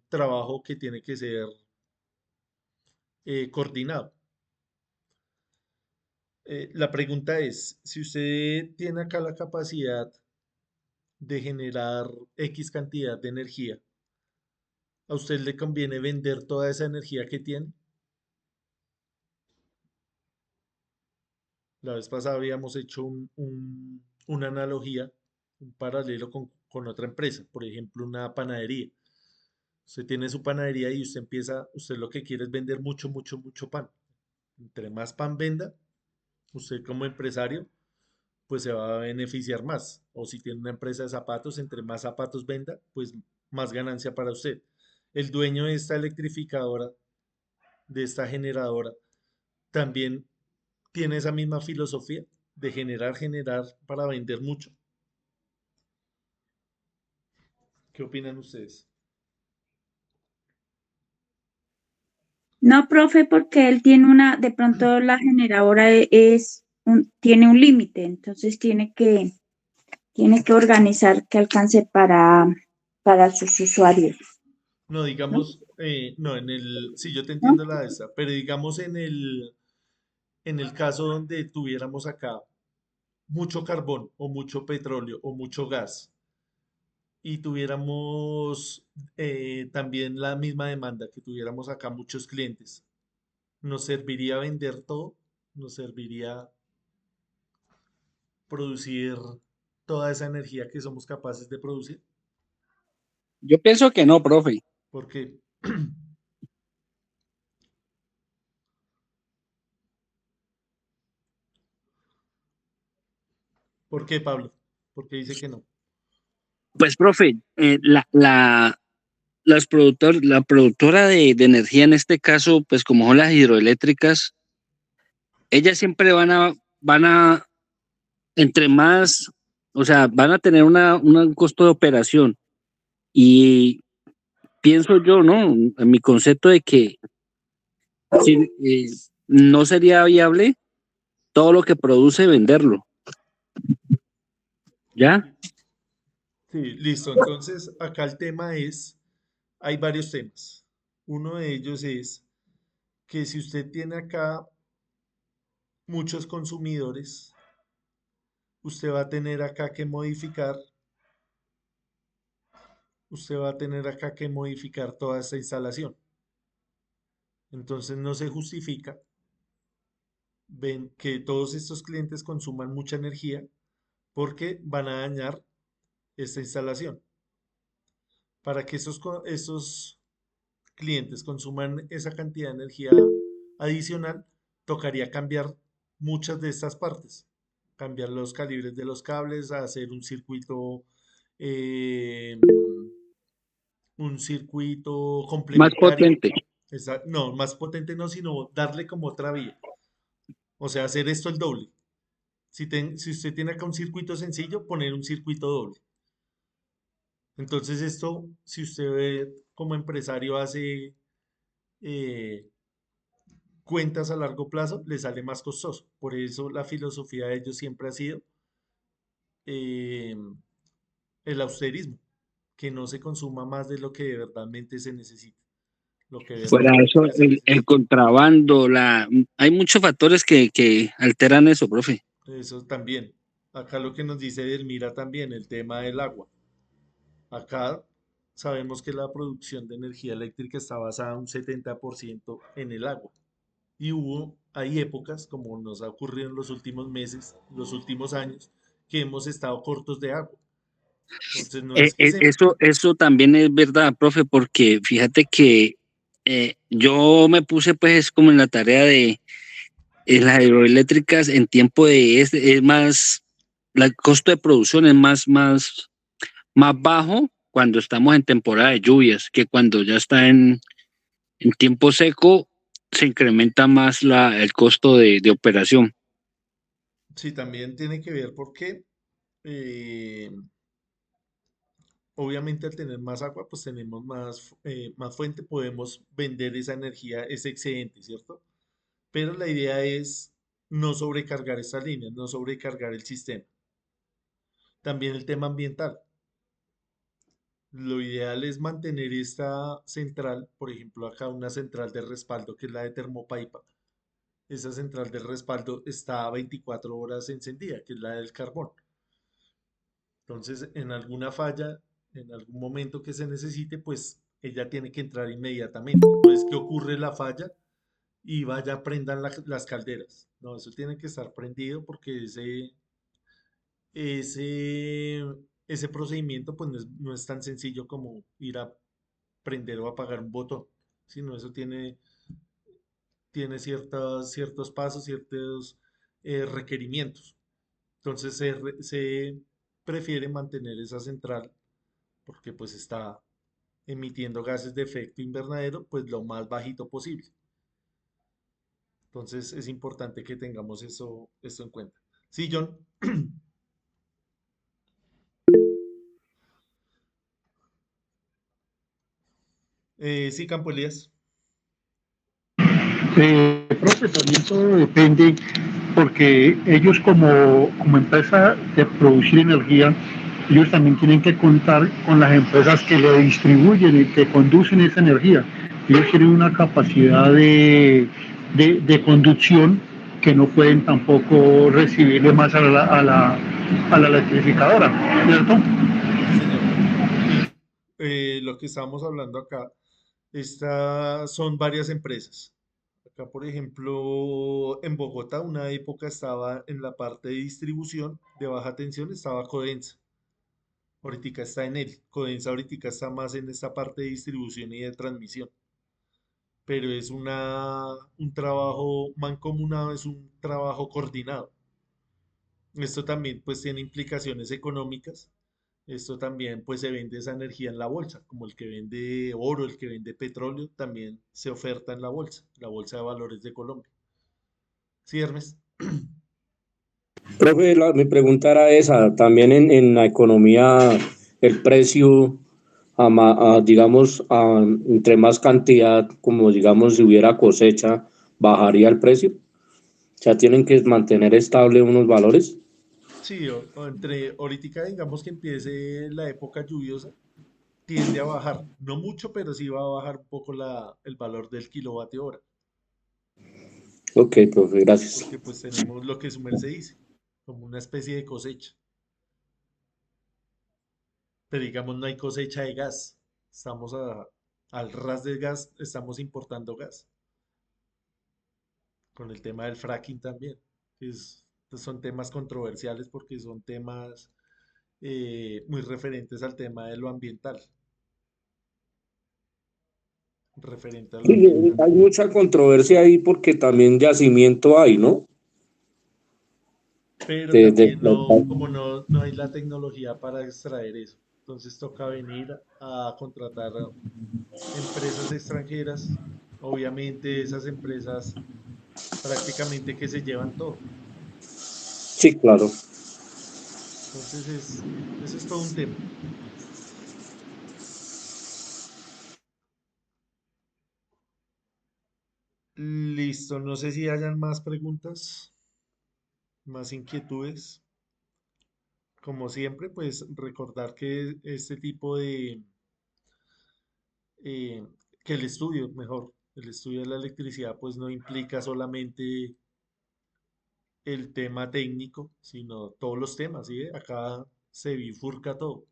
trabajo que tiene que ser coordinado. La pregunta es, si usted tiene acá la capacidad de generar X cantidad de energía, ¿a usted le conviene vender toda esa energía que tiene? La vez pasada habíamos hecho una analogía, un paralelo con otra empresa, por ejemplo, una panadería. Usted tiene su panadería y usted lo que quiere es vender mucho, mucho, mucho pan. Entre más pan venda, usted como empresario, pues se va a beneficiar más. O si tiene una empresa de zapatos, entre más zapatos venda, pues más ganancia para usted. El dueño de esta electrificadora, de esta generadora, también tiene esa misma filosofía de generar, generar para vender mucho. ¿Qué opinan ustedes? No, profe, porque él tiene de pronto la generadora tiene un límite, entonces tiene que organizar que alcance para sus usuarios, No, ¿no? digamos, no, sí, yo te ¿No? entiendo la de esta, pero digamos en el caso donde tuviéramos acá mucho carbón o mucho petróleo o mucho gas y tuviéramos también la misma demanda, que tuviéramos acá muchos clientes, ¿nos serviría vender todo? ¿Nos serviría producir toda esa energía que somos capaces de producir? Yo pienso que no, profe. Porque, ¿por qué, Pablo? Porque dice que no. Pues, profe, la productora de energía en este caso, pues como son las hidroeléctricas, ellas siempre entre más, o sea, van a tener un costo de operación. Y pienso yo, ¿no? En mi concepto de que sí, no sería viable todo lo que produce venderlo, ¿ya? Sí, listo. Entonces, acá el tema hay varios temas. Uno de ellos es que si usted tiene acá muchos consumidores, usted va a tener acá que modificar, usted va a tener acá que modificar toda esta instalación. Entonces no se justifica ven que todos estos clientes consuman mucha energía porque van a dañar esta instalación. Para que esos clientes consuman esa cantidad de energía adicional, tocaría cambiar muchas de estas partes, cambiar los calibres de los cables, hacer eh, un circuito Más complementario. potente. No, más potente no, sino darle como otra vía. O sea, hacer esto el doble. Si usted tiene acá un circuito sencillo, poner un circuito doble. Entonces esto, si usted como empresario hace eh, cuentas a largo plazo, le sale más costoso. Por eso la filosofía de ellos siempre ha sido eh, el austerismo, que no se consuma más de lo que verdaderamente se necesita, lo que Fuera de eso, verdaderamente se el necesita. contrabando, hay muchos factores que alteran eso, profe. Eso también. Acá lo que nos dice Delmira también, el tema del agua. Acá sabemos que la producción de energía eléctrica está basada un 70% en el agua. Y hay épocas, como nos ha ocurrido en los últimos meses, los últimos años, que hemos estado cortos de agua. Entonces, no es que se... Eso también es verdad, profe, porque fíjate que yo me puse pues como en la tarea de las hidroeléctricas en tiempo es más, el costo de producción es más bajo cuando estamos en temporada de lluvias, que cuando ya está en tiempo seco se incrementa más el costo de operación. Sí, también tiene que ver porque, eh, obviamente, al tener más agua, pues tenemos más fuente, podemos vender esa energía, ese excedente, ¿cierto? Pero la idea es no sobrecargar esa línea, no sobrecargar el sistema. También el tema ambiental. Lo ideal es mantener esta central, por ejemplo, acá una central de respaldo que es la de Termopaipa. Esa central de respaldo está 24 horas encendida, que es la del carbón. Entonces, en alguna falla, en algún momento que se necesite, pues ella tiene que entrar inmediatamente. No es que ocurre la falla y vaya, prendan las calderas. No, eso tiene que estar prendido porque ese, ese procedimiento pues no es tan sencillo como ir a prender o apagar un botón, sino eso tiene ciertos pasos, ciertos requerimientos. Entonces se prefiere mantener esa central porque pues está emitiendo gases de efecto invernadero pues lo más bajito posible. Entonces es importante que tengamos esto en cuenta. Sí, John. Sí, Campo Elías. Profe, también todo depende porque ellos como empresa de producir energía, ellos también tienen que contar con las empresas que le distribuyen y que conducen esa energía. Ellos tienen una capacidad de conducción que no pueden tampoco recibirle más a la electrificadora, ¿cierto? Sí, señor. Y lo que estamos hablando acá, son varias empresas. Acá, por ejemplo, en Bogotá, una época estaba en la parte de distribución de baja tensión, estaba Codensa. Ahorita está en él. Codensa ahorita está más en esta parte de distribución y de transmisión. Pero es un trabajo mancomunado, es un trabajo coordinado. Esto también pues tiene implicaciones económicas. Esto también pues se vende esa energía en la bolsa, como el que vende oro, el que vende petróleo, también se oferta en la bolsa de valores de Colombia. Sí, Hermes. Profe, mi pregunta era esa, también en la economía, el precio, digamos, entre más cantidad, como digamos, si hubiera cosecha, bajaría el precio. O sea, tienen que mantener estable unos valores. Sí, o entre ahorita digamos que empiece la época lluviosa, tiende a bajar, no mucho, pero sí va a bajar un poco el valor del kilovatio hora, Ok, profe, gracias. porque pues tenemos lo que su merced dice, como una especie de cosecha. Pero digamos no hay cosecha de gas. Al ras del gas, estamos importando gas. Con el tema del fracking también. Son temas controversiales porque son temas muy referentes al tema de lo ambiental. Referente a lo Sí, ambiental. hay mucha controversia ahí porque también yacimiento hay, ¿no? Pero De, de- también no, como no hay la tecnología para extraer eso. Entonces toca venir a contratar empresas extranjeras. Obviamente esas empresas prácticamente que se llevan todo. sí, claro. Entonces eso es todo un tema. Listo, no sé si hayan más preguntas, más inquietudes. Como siempre, pues recordar que este tipo eh, que el estudio, mejor, el estudio de la electricidad, pues no implica solamente el tema técnico, sino todos los temas, ¿sí? Acá se bifurca todo.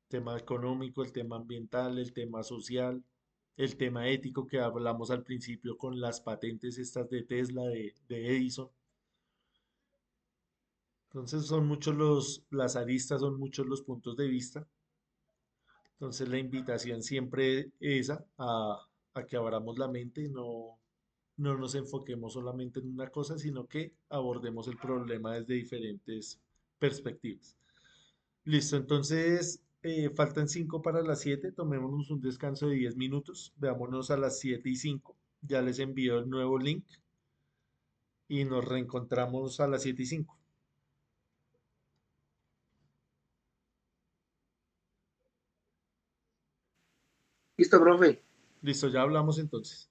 Tema económico, el tema ambiental, el tema social, el tema ético que hablamos al principio con las patentes estas de Tesla, de Edison. Entonces son muchos las aristas, son muchos los puntos de vista. Entonces la invitación siempre es a que abramos la mente y no nos enfoquemos solamente en una cosa, sino que abordemos el problema desde diferentes perspectivas. Listo, entonces faltan 5 para las 7. Tomémonos un descanso de 10 minutos. Veámonos a las 7:05. Ya les envío el nuevo link y nos reencontramos a las 7:05. Listo, profe. Listo, ya hablamos entonces.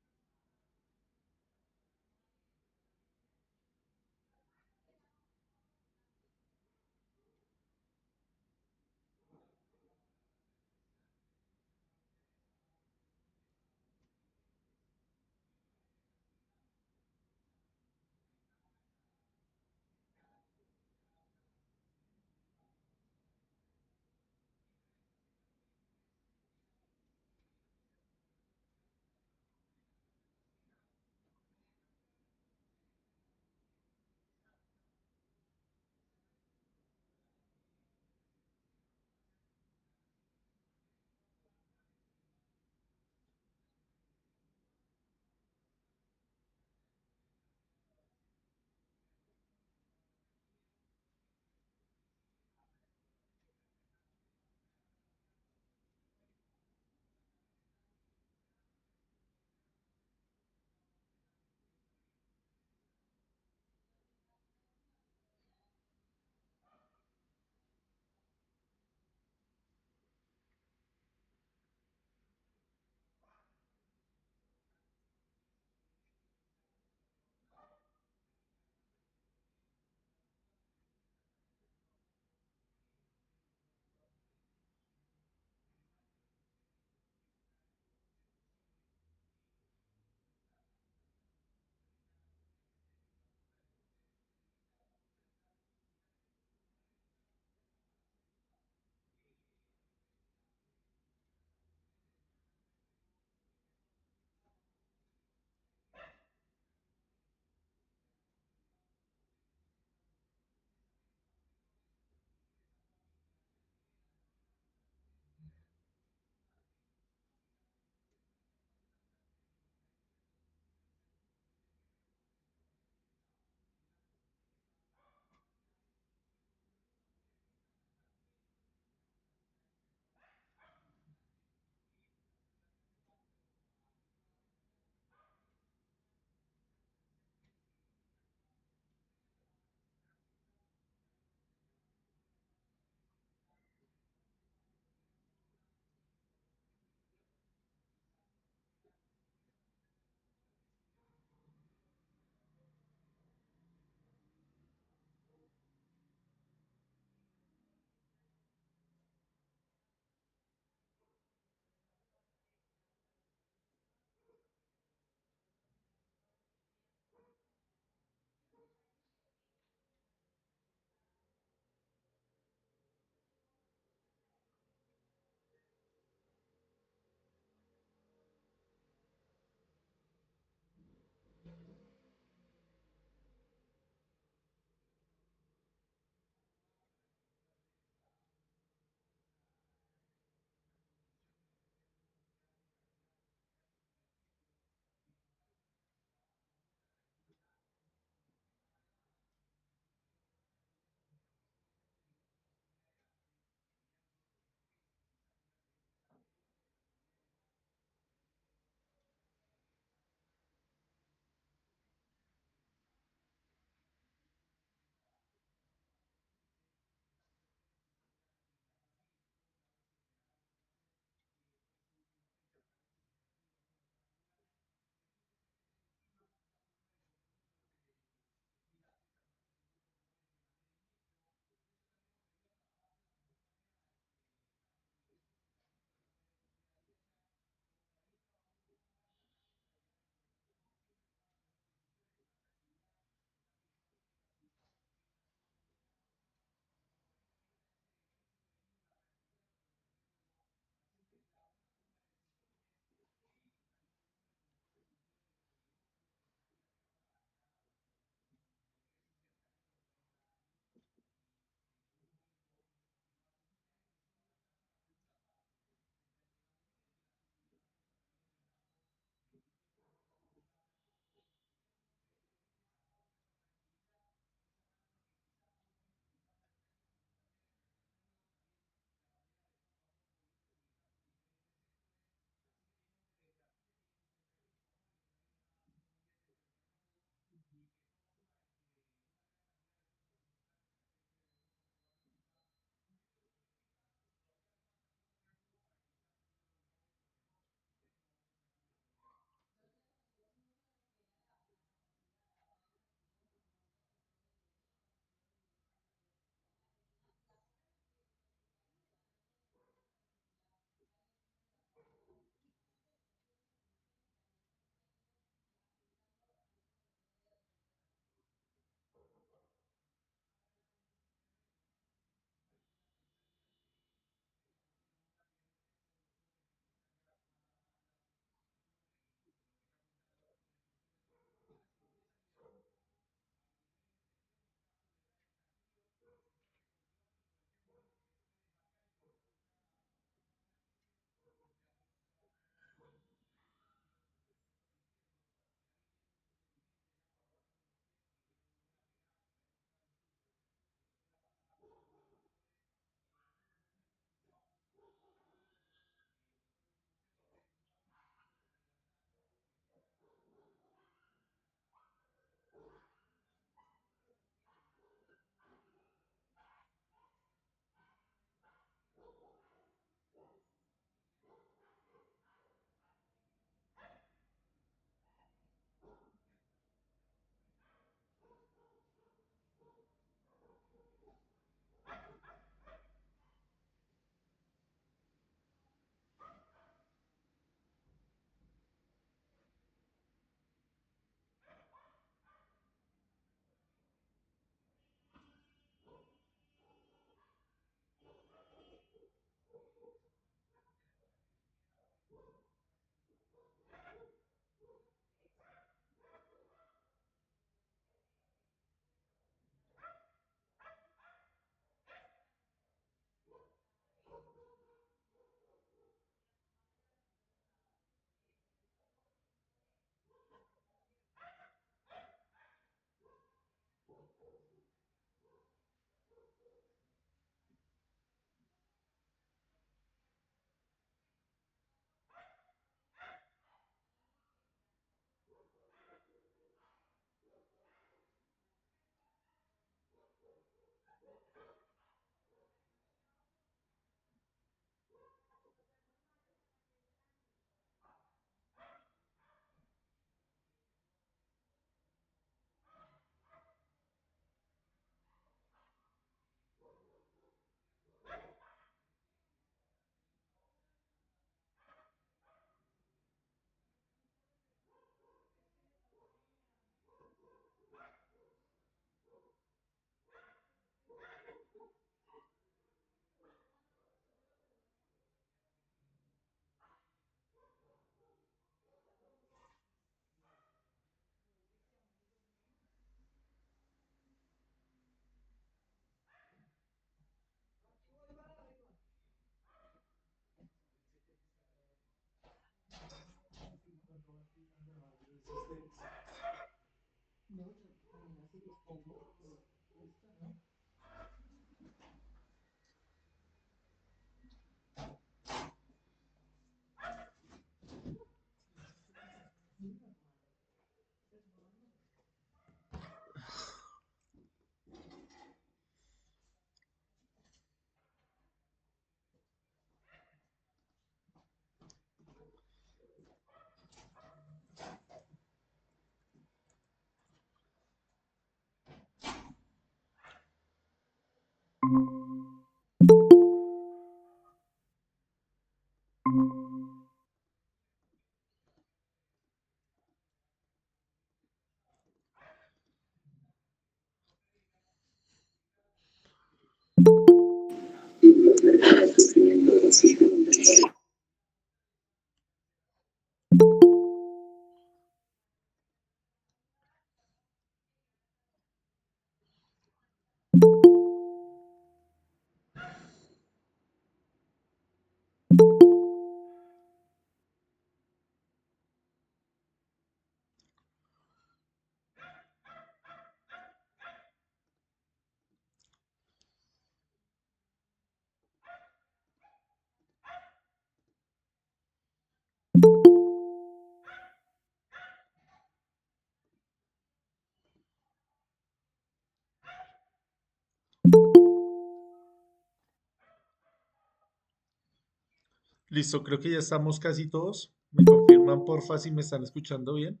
Listo, creo que ya estamos casi todos. ¿Me confirman porfa si me están escuchando bien?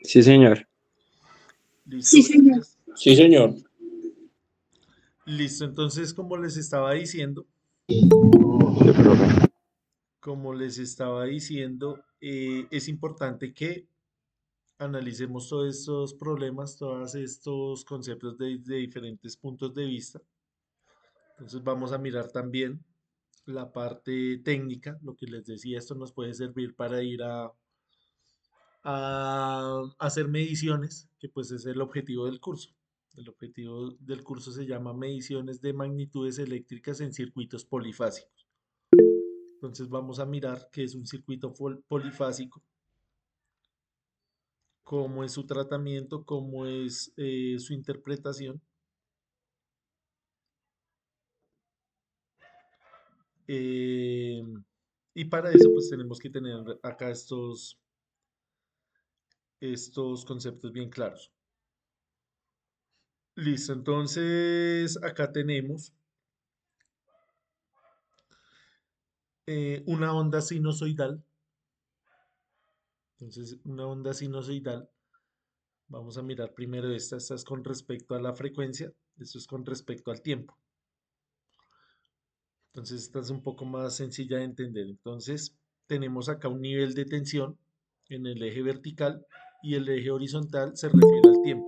Sí, señor. Sí, Listo, señor. gracias. Sí, señor. Listo, entonces como les estaba diciendo, Sí, profe. es importante que analicemos todos estos problemas, todos estos conceptos de diferentes puntos de vista. Entonces vamos a mirar también la parte técnica, lo que les decía, esto nos puede servir para ir a hacer mediciones, que pues es el objetivo del curso. El objetivo del curso se llama mediciones de magnitudes eléctricas en circuitos polifásicos. Entonces vamos a mirar qué es un circuito polifásico, cómo es su tratamiento, cómo es su interpretación. eh, y para eso pues tenemos que tener acá estos conceptos bien claros. Listo, entonces acá tenemos una onda sinusoidal. Entonces, una onda sinusoidal, vamos a mirar primero esta es con respecto a la frecuencia, esto es con respecto al tiempo. Entonces, esta es un poco más sencilla de entender. Entonces, tenemos acá un nivel de tensión en el eje vertical y el eje horizontal se refiere al tiempo.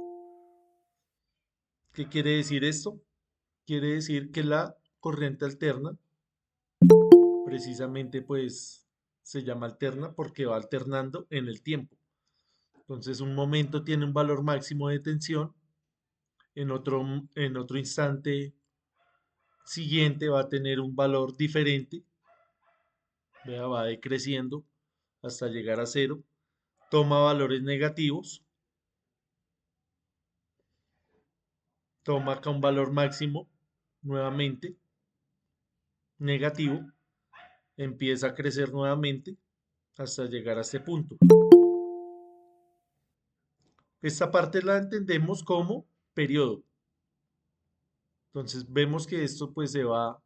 ¿Qué quiere decir esto? Quiere decir que la corriente alterna, precisamente pues se llama alterna porque va alternando en el tiempo. Entonces, un momento tiene un valor máximo de tensión, en otro instante siguiente va a tener un valor diferente, vea, va decreciendo hasta llegar a cero, toma valores negativos, toma acá un valor máximo, nuevamente negativo, empieza a crecer nuevamente hasta llegar a este punto. Esta parte la entendemos como periodo. Entonces vemos que esto pues se va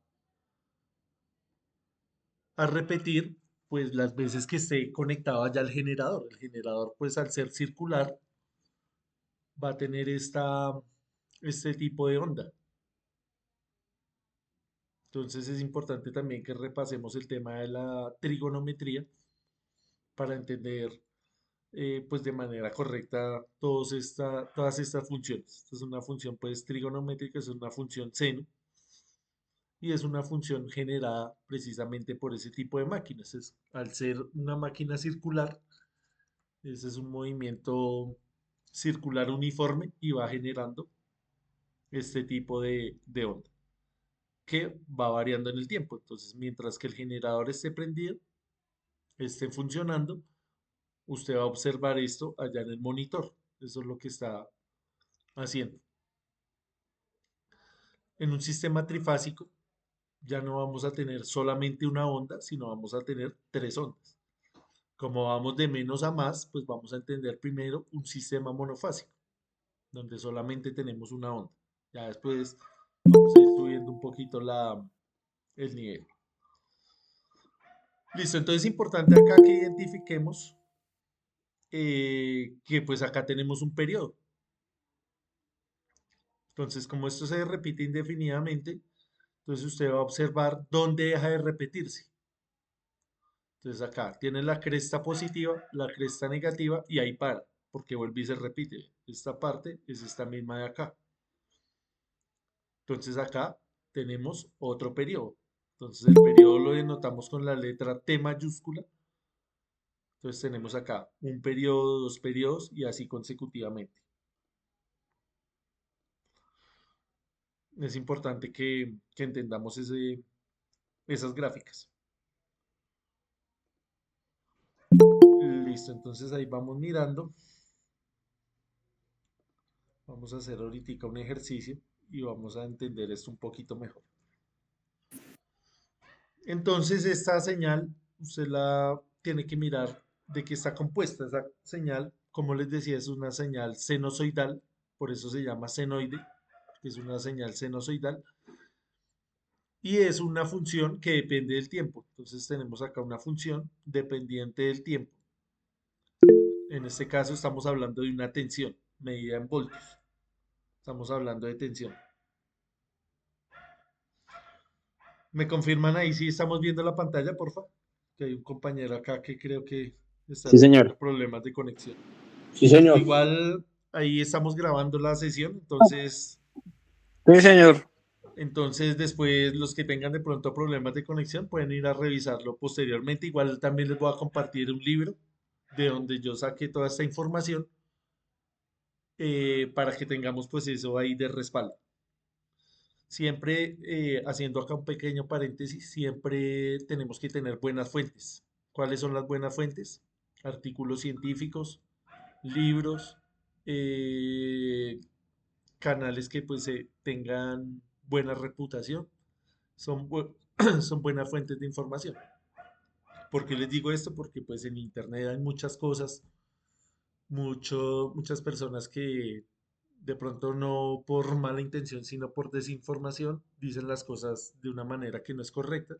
a repetir pues las veces que esté conectado allá al generador. El generador pues al ser circular va a tener este tipo de onda. Entonces es importante también que repasemos el tema de la trigonometría para entender pues de manera correcta todas estas funciones. Esta es una función pues trigonométrica, es una función seno y es una función generada precisamente por ese tipo de máquinas. Al ser una máquina circular, ese es un movimiento circular uniforme y va generando este tipo de onda que va variando en el tiempo. Entonces, mientras que el generador esté prendido, esté funcionando, usted va a observar esto allá en el monitor. Eso es lo que está haciendo. En un sistema trifásico ya no vamos a tener solamente una onda, sino vamos a tener tres ondas. Como vamos de menos a más, pues vamos a entender primero un sistema monofásico, donde solamente tenemos una onda. Ya después vamos a ir subiendo un poquito el nivel. Listo, entonces es importante acá que identifiquemos que pues acá tenemos un periodo. Entonces, como esto se repite indefinidamente, entonces usted va a observar dónde deja de repetirse. Entonces acá tiene la cresta positiva, la cresta negativa y ahí para, porque vuelve y se repite. Esta parte es esta misma de acá. Entonces acá tenemos otro periodo. Entonces el periodo lo denotamos con la letra T mayúscula. Entonces tenemos acá un periodo, dos periodos y así consecutivamente. Es importante que entendamos esas gráficas. Listo, entonces ahí vamos mirando. Vamos a hacer ahorita un ejercicio y vamos a entender esto un poquito mejor. Entonces esta señal usted la tiene que mirar de qué está compuesta. Esa señal, como les decía, es una señal sinusoidal, por eso se llama senoide, que es una señal sinusoidal, y es una función que depende del tiempo. Entonces tenemos acá una función dependiente del tiempo. En este caso estamos hablando de una tensión medida en voltios. Estamos hablando de tensión. ¿Me confirman ahí si estamos viendo la pantalla, por favor? Que hay un compañero acá que creo que está Sí, teniendo señor. problemas de conexión. Sí, Listo, señor. igual ahí estamos grabando la sesión, Sí, señor. entonces después los que tengan de pronto problemas de conexión pueden ir a revisarlo posteriormente. Igual también les voy a compartir un libro de donde yo saqué toda esta información para que tengamos pues eso ahí de respaldo. Siempre, haciendo acá un pequeño paréntesis, siempre tenemos que tener buenas fuentes. ¿Cuáles son las buenas fuentes? Artículos científicos, libros, eh, canales que pues tengan buena reputación, son, son buenas fuentes de información. ¿Por qué les digo esto? Porque pues en internet hay muchas cosas, muchas personas que de pronto no por mala intención, sino por desinformación, dicen las cosas de una manera que no es correcta.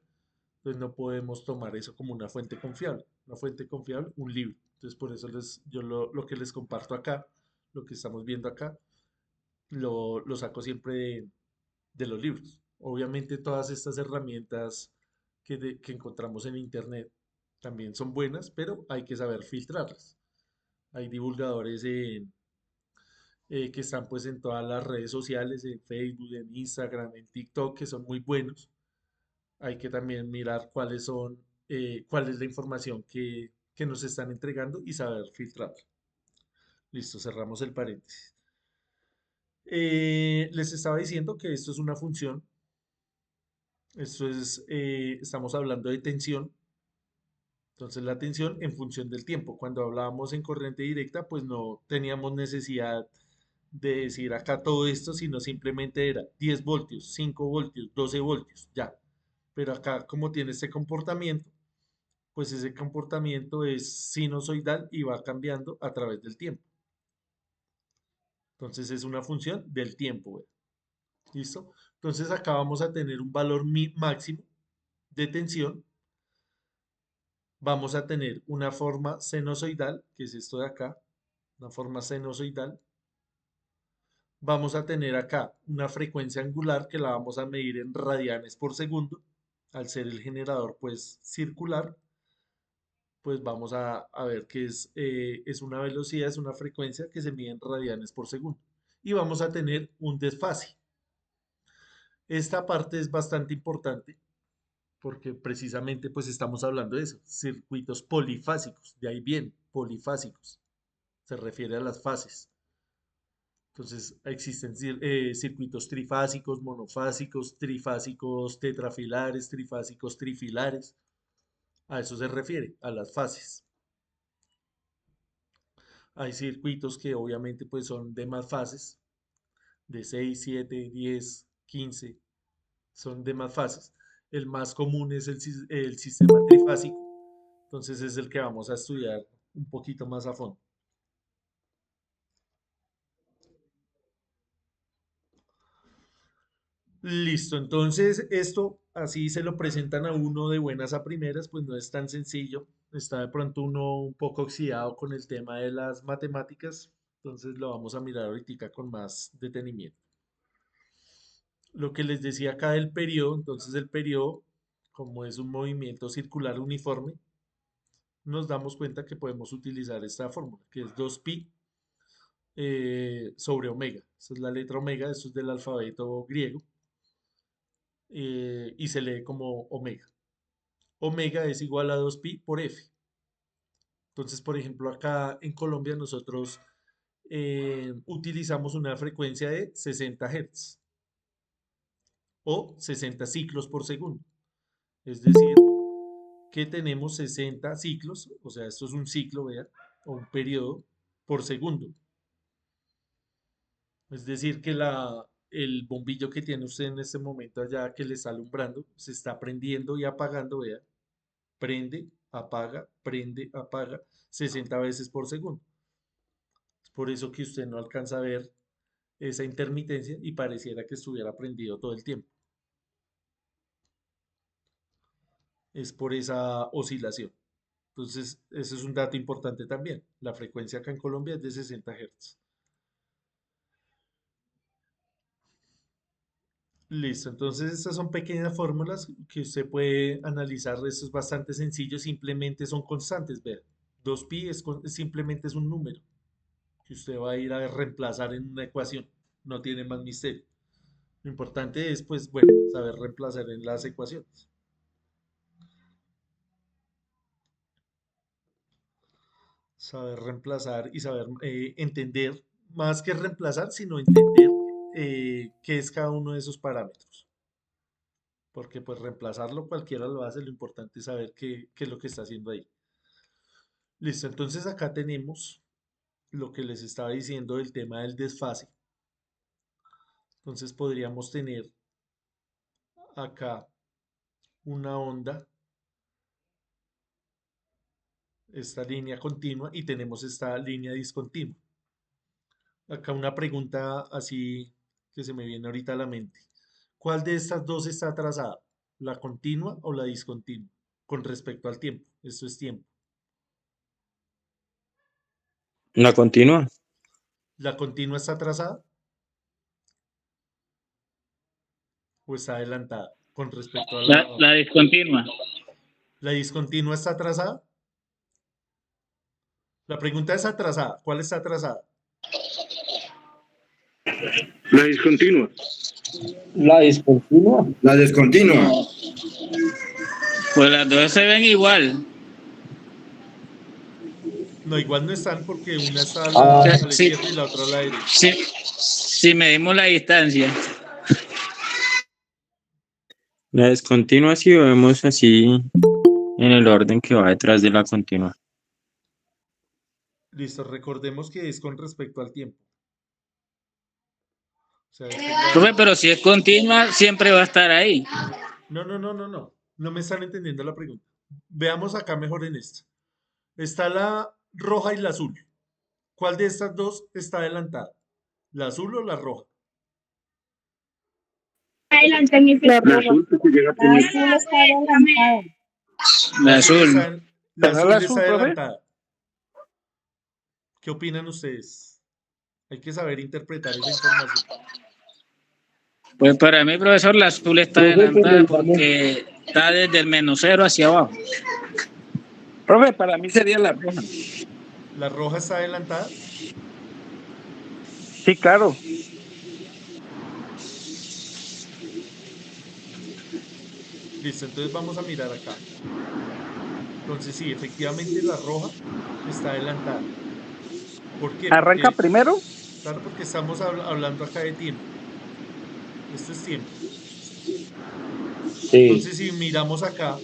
Entonces no podemos tomar eso como una fuente confiable. Una fuente confiable, un libro. Entonces por eso yo lo que les comparto acá, lo que estamos viendo acá, lo saco siempre de los libros. Obviamente todas estas herramientas que encontramos en internet también son buenas, pero hay que saber filtrarlas. Hay divulgadores que están pues en todas las redes sociales, en Facebook, en Instagram, en TikTok, que son muy buenos. Hay que también mirar cuál es la información que nos están entregando y saber filtrarla. Listo, cerramos el paréntesis. Les estaba diciendo que esto es una función. Estamos hablando de tensión. Entonces la tensión en función del tiempo. Cuando hablábamos en corriente directa, pues no teníamos necesidad de decir acá todo esto, sino simplemente era 10 voltios, 5 voltios, 12 voltios, ya. Pero acá, como tiene este comportamiento, pues ese comportamiento es sinusoidal y va cambiando a través del tiempo. Entonces es una función del tiempo, ¿ve? ¿Listo? Entonces acá vamos a tener un valor máximo de tensión. Vamos a tener una forma sinusoidal, que es esto de acá, una forma sinusoidal. Vamos a tener acá una frecuencia angular que la vamos a medir en radianes por segundo. Al ser el generador pues circular, pues vamos a ver que es una velocidad, es una frecuencia que se mide en radianes por segundo. Y vamos a tener un desfase. Esta parte es bastante importante porque precisamente pues estamos hablando de eso, circuitos polifásicos, de ahí bien, polifásicos, se refiere a las fases. Entonces existen circuitos trifásicos, monofásicos, trifásicos tetrafilares, trifásicos trifilares. A eso se refiere, a las fases. Hay circuitos que obviamente pues son de más fases, de 6, 7, 10, 15, son de más fases. El más común es el sistema trifásico, entonces es el que vamos a estudiar un poquito más a fondo. Listo, entonces esto así se lo presentan a uno de buenas a primeras, pues no es tan sencillo. Está de pronto uno un poco oxidado con el tema de las matemáticas, entonces lo vamos a mirar ahorita con más detenimiento. Lo que les decía acá del periodo, entonces el periodo, como es un movimiento circular uniforme, nos damos cuenta que podemos utilizar esta fórmula, que es 2pi sobre omega. Esa es la letra omega, eso es del alfabeto griego, y se lee como omega. Omega es igual a 2pi por f. Entonces, por ejemplo, acá en Colombia nosotros utilizamos una frecuencia de 60 Hz o 60 ciclos por segundo. Es decir, que tenemos 60 ciclos, o sea, esto es un ciclo, vea, o un periodo por segundo. Es decir, que el bombillo que tiene usted en este momento allá que le está alumbrando se está prendiendo y apagando, vea, prende, apaga 60 veces por segundo. Es por eso que usted no alcanza a ver esa intermitencia y pareciera que estuviera prendido todo el tiempo. Es por esa oscilación. Entonces, ese es un dato importante también. La frecuencia acá en Colombia es de 60 Hz. Listo, entonces estas son pequeñas fórmulas que usted puede analizar. Eso es bastante sencillo, simplemente son constantes. Vea, 2pi simplemente es un número que usted va a ir a reemplazar en una ecuación. No tiene más misterio. Lo importante es, pues, bueno, saber reemplazar en las ecuaciones. Saber reemplazar y saber entender, más que reemplazar, sino entender qué es cada uno de esos parámetros. Porque pues reemplazarlo cualquiera lo hace, lo importante es saber qué es lo que está haciendo ahí. Listo, entonces acá tenemos lo que les estaba diciendo del tema del desfase. Entonces podríamos tener acá una onda, esta línea continua, y tenemos esta línea discontinua. Acá una pregunta así que se me viene ahorita a la mente. ¿Cuál de estas dos está atrasada? ¿La continua o la discontinua? Con respecto al tiempo. Esto es tiempo. La continua. ¿La continua está atrasada o está adelantada? Con respecto a La discontinua. ¿La discontinua está atrasada? La pregunta es atrasada. ¿Cuál está atrasada? La discontinua. La discontinua. La discontinua. Pues las dos se ven igual. No, igual no están porque una está Ah, a la Sí, izquierda y la otra a la derecha. si medimos la distancia. La discontinua si vemos así en el orden que va detrás de la continua. Listo, recordemos que es con respecto al tiempo. O sea, Profe, pero si es continua, siempre va a estar ahí. No, no, no, no, no. No me están entendiendo la pregunta. Veamos acá mejor en esto. Está la roja y la azul. ¿Cuál de estas dos está adelantada? ¿La azul o la roja? Adelante, mi La flor. azul porque llega La primero. azul está adelantada. La azul. La ¿Será azul la está azul, profe? adelantada. ¿Qué opinan ustedes? Hay que saber interpretar esa información. Pues para mí, profesor, la azul está profe, pues adelantada digamos, porque está desde el -0 hacia abajo. Profe, para mí sería la roja. ¿La roja está adelantada? Sí, claro. Listo, entonces vamos a mirar acá. Entonces sí, efectivamente la roja está adelantada. ¿Por qué? ¿Arranca Porque, primero? claro, porque estamos hablando acá de tiempo. Esto es tiempo. sí, Entonces si miramos acá,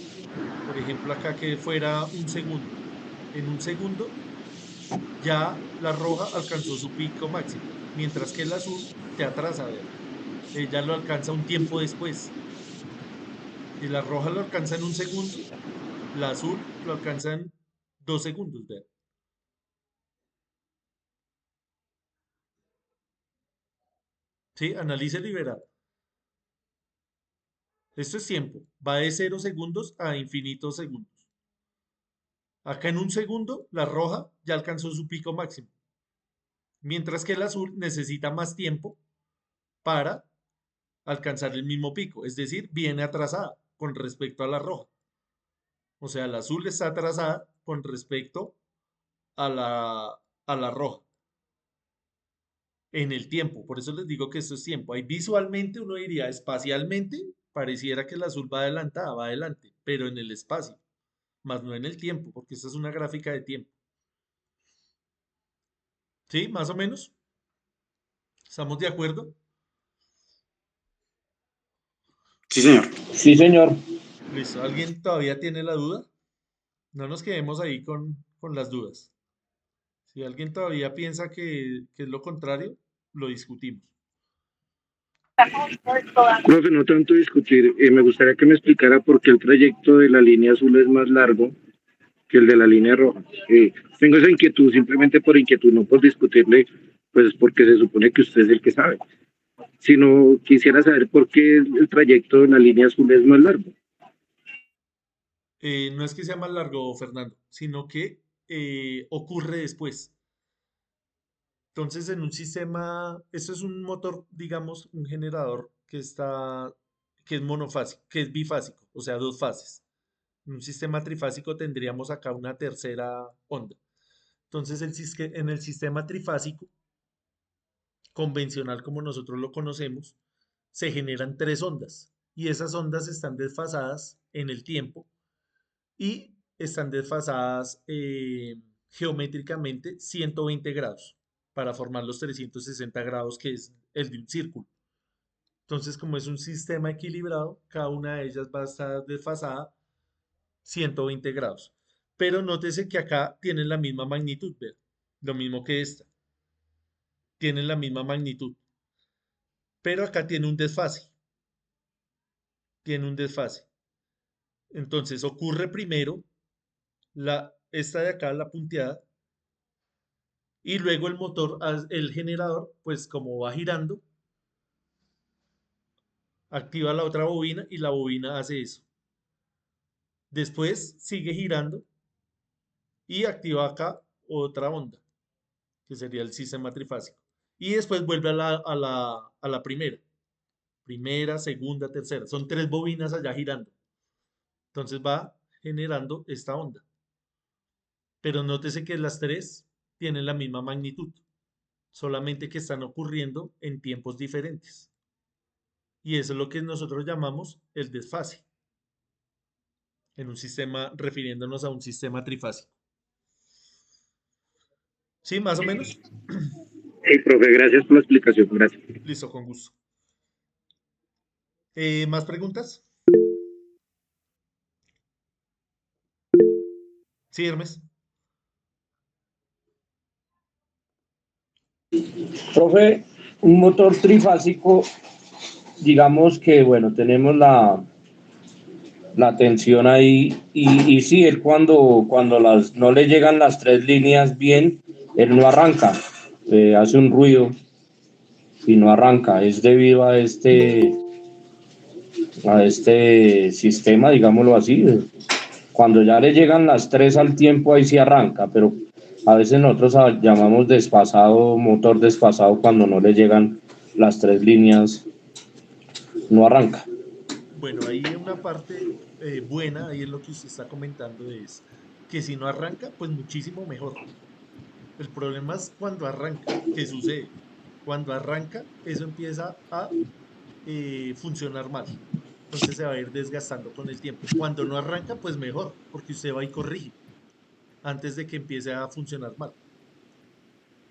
por ejemplo acá que fuera un segundo. En un segundo ya la roja alcanzó su pico máximo, mientras que el azul te atrasa, vea. Ella lo alcanza un tiempo después. Y la roja lo alcanza en un segundo, la azul lo alcanza en 2 segundos, vea. Sí, analícelo y verá. Esto es tiempo. Va de 0 segundos a infinitos segundos. Acá en un segundo, la roja ya alcanzó su pico máximo. Mientras que el azul necesita más tiempo para alcanzar el mismo pico, es decir, viene atrasada con respecto a la roja. O sea, la azul está atrasada con respecto a la roja en el tiempo. Por eso les digo que esto es tiempo. Ahí visualmente uno diría, espacialmente, pareciera que el azul va adelantada, va adelante, pero en el espacio, más no en el tiempo, porque esta es una gráfica de tiempo. ¿Sí? Más o menos. ¿Estamos de acuerdo? Sí, señor. Sí, señor. Listo. ¿Alguien todavía tiene la duda? No nos quedemos ahí con las dudas. Si alguien todavía piensa que es lo contrario, lo discutimos. Profe, no tanto discutir, me gustaría que me explicara por qué el trayecto de la línea azul es más largo que el de la línea roja. Tengo esa inquietud simplemente por inquietud, no por discutirle, pues porque se supone que usted es el que sabe, sino quisiera saber por qué el trayecto de la línea azul es más largo. No es que sea más largo, Fernando, sino que ocurre después. Entonces, en un sistema, esto es un motor, digamos, un generador que es monofásico, que es bifásico, o sea, dos fases. En un sistema trifásico tendríamos acá una tercera onda. Entonces, en el sistema trifásico, convencional como nosotros lo conocemos, se generan tres ondas y esas ondas están desfasadas en el tiempo y están desfasadas geométricamente 120 grados para formar los 360 grados que es el de un círculo. Entonces, como es un sistema equilibrado, cada una de ellas va a estar desfasada 120 grados. Pero nótese que acá tienen la misma magnitud, ¿verdad? Lo mismo que esta. Tienen la misma magnitud. Pero acá tiene un desfase. Tiene un desfase. Entonces ocurre primero esta de acá, la punteada, y luego el motor, el generador, pues como va girando, activa la otra bobina y la bobina hace eso. Después sigue girando y activa acá otra onda, que sería el sistema trifásico. Y después vuelve a la primera. Primera, segunda, tercera. Son tres bobinas allá girando. Entonces va generando esta onda. Pero nótese que las tres tienen la misma magnitud, solamente que están ocurriendo en tiempos diferentes. Y eso es lo que nosotros llamamos el desfase, en un sistema, refiriéndonos a un sistema trifásico. ¿Sí? Más o menos. Hey, profe, gracias por la explicación, gracias. Listo, con gusto. ¿Más preguntas? Sí, Hermes. Profe, un motor trifásico, digamos que, bueno, tenemos la tensión ahí y sí, él cuando no le llegan las tres líneas bien, él no arranca, hace un ruido y no arranca. Es debido a este sistema, digámoslo así. Cuando ya le llegan las tres al tiempo, ahí sí arranca, pero a veces nosotros llamamos desfasado, motor desfasado, cuando no le llegan las tres líneas, no arranca. Bueno, ahí una parte buena, ahí es lo que usted está comentando, es que si no arranca, pues muchísimo mejor. El problema es cuando arranca. ¿Qué sucede? Cuando arranca, eso empieza a funcionar mal. Entonces se va a ir desgastando con el tiempo. Cuando no arranca, pues mejor, porque usted va y corrige antes de que empiece a funcionar mal.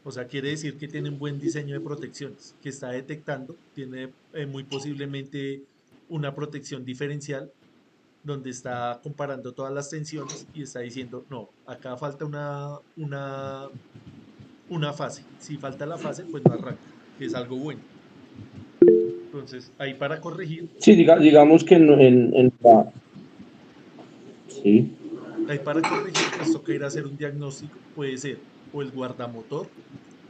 O sea, quiere decir que tiene un buen diseño de protecciones, que está detectando, tiene muy posiblemente una protección diferencial donde está comparando todas las tensiones y está diciendo, no, acá falta una fase. Si falta la fase, pues no arranca, que es algo bueno. Entonces, ahí para corregir, Sí, digamos que sí. ahí para corregir, pues toca ir a hacer un diagnóstico. Puede ser o el guardamotor,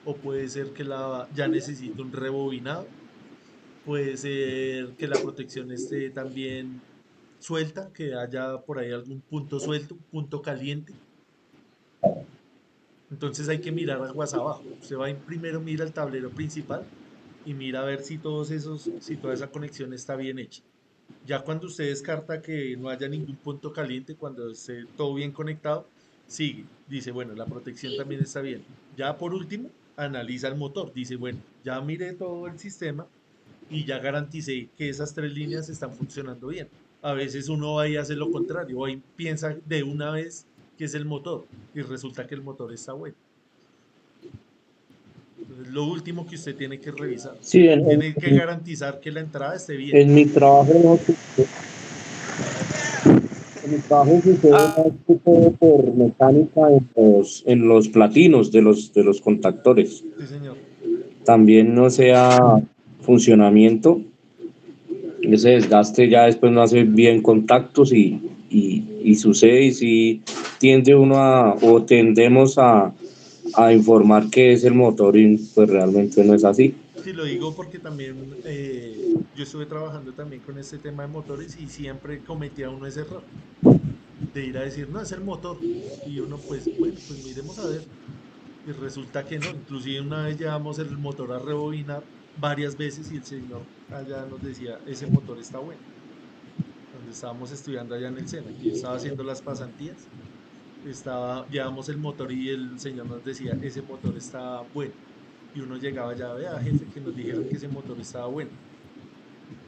o puede ser que ya necesite un rebobinado, puede ser que la protección esté también suelta, que haya por ahí algún punto suelto, un punto caliente. Entonces hay que mirar aguas abajo. Usted va y primero mira el tablero principal y mira a ver si si toda esa conexión está bien hecha. Ya cuando usted descarta que no haya ningún punto caliente, cuando esté todo bien conectado, sigue. Dice, bueno, la protección también está bien. Ya por último, analiza el motor. Dice, bueno, ya miré todo el sistema y ya garanticé que esas tres líneas están funcionando bien. A veces uno va y hace lo contrario, o piensa de una vez que es el motor y resulta que el motor está bueno. Entonces, lo último que usted tiene que revisar, Sí, tiene que garantizar que la entrada esté bien. en mi trabajo, en mi trabajo sucede más que todo por mecánica en los platinos de los contactores. Sí, señor. También no sea funcionamiento, ese desgaste ya después no hace bien contactos y sucede y si tiende uno o tendemos a informar que es el motor y pues realmente no es así. Sí, lo digo porque también yo estuve trabajando también con este tema de motores y siempre cometía uno ese error de ir a decir, no, es el motor. Y uno, pues, bueno, pues miremos a ver. Y resulta que no. Inclusive una vez llevamos el motor a rebobinar varias veces y el señor allá nos decía, ese motor está bueno. Cuando estábamos estudiando allá en el SENA, que yo estaba haciendo las pasantías, llevamos el motor y el señor nos decía, ese motor está bueno. Y uno llegaba allá, vea, jefe, que nos dijeron que ese motor estaba bueno.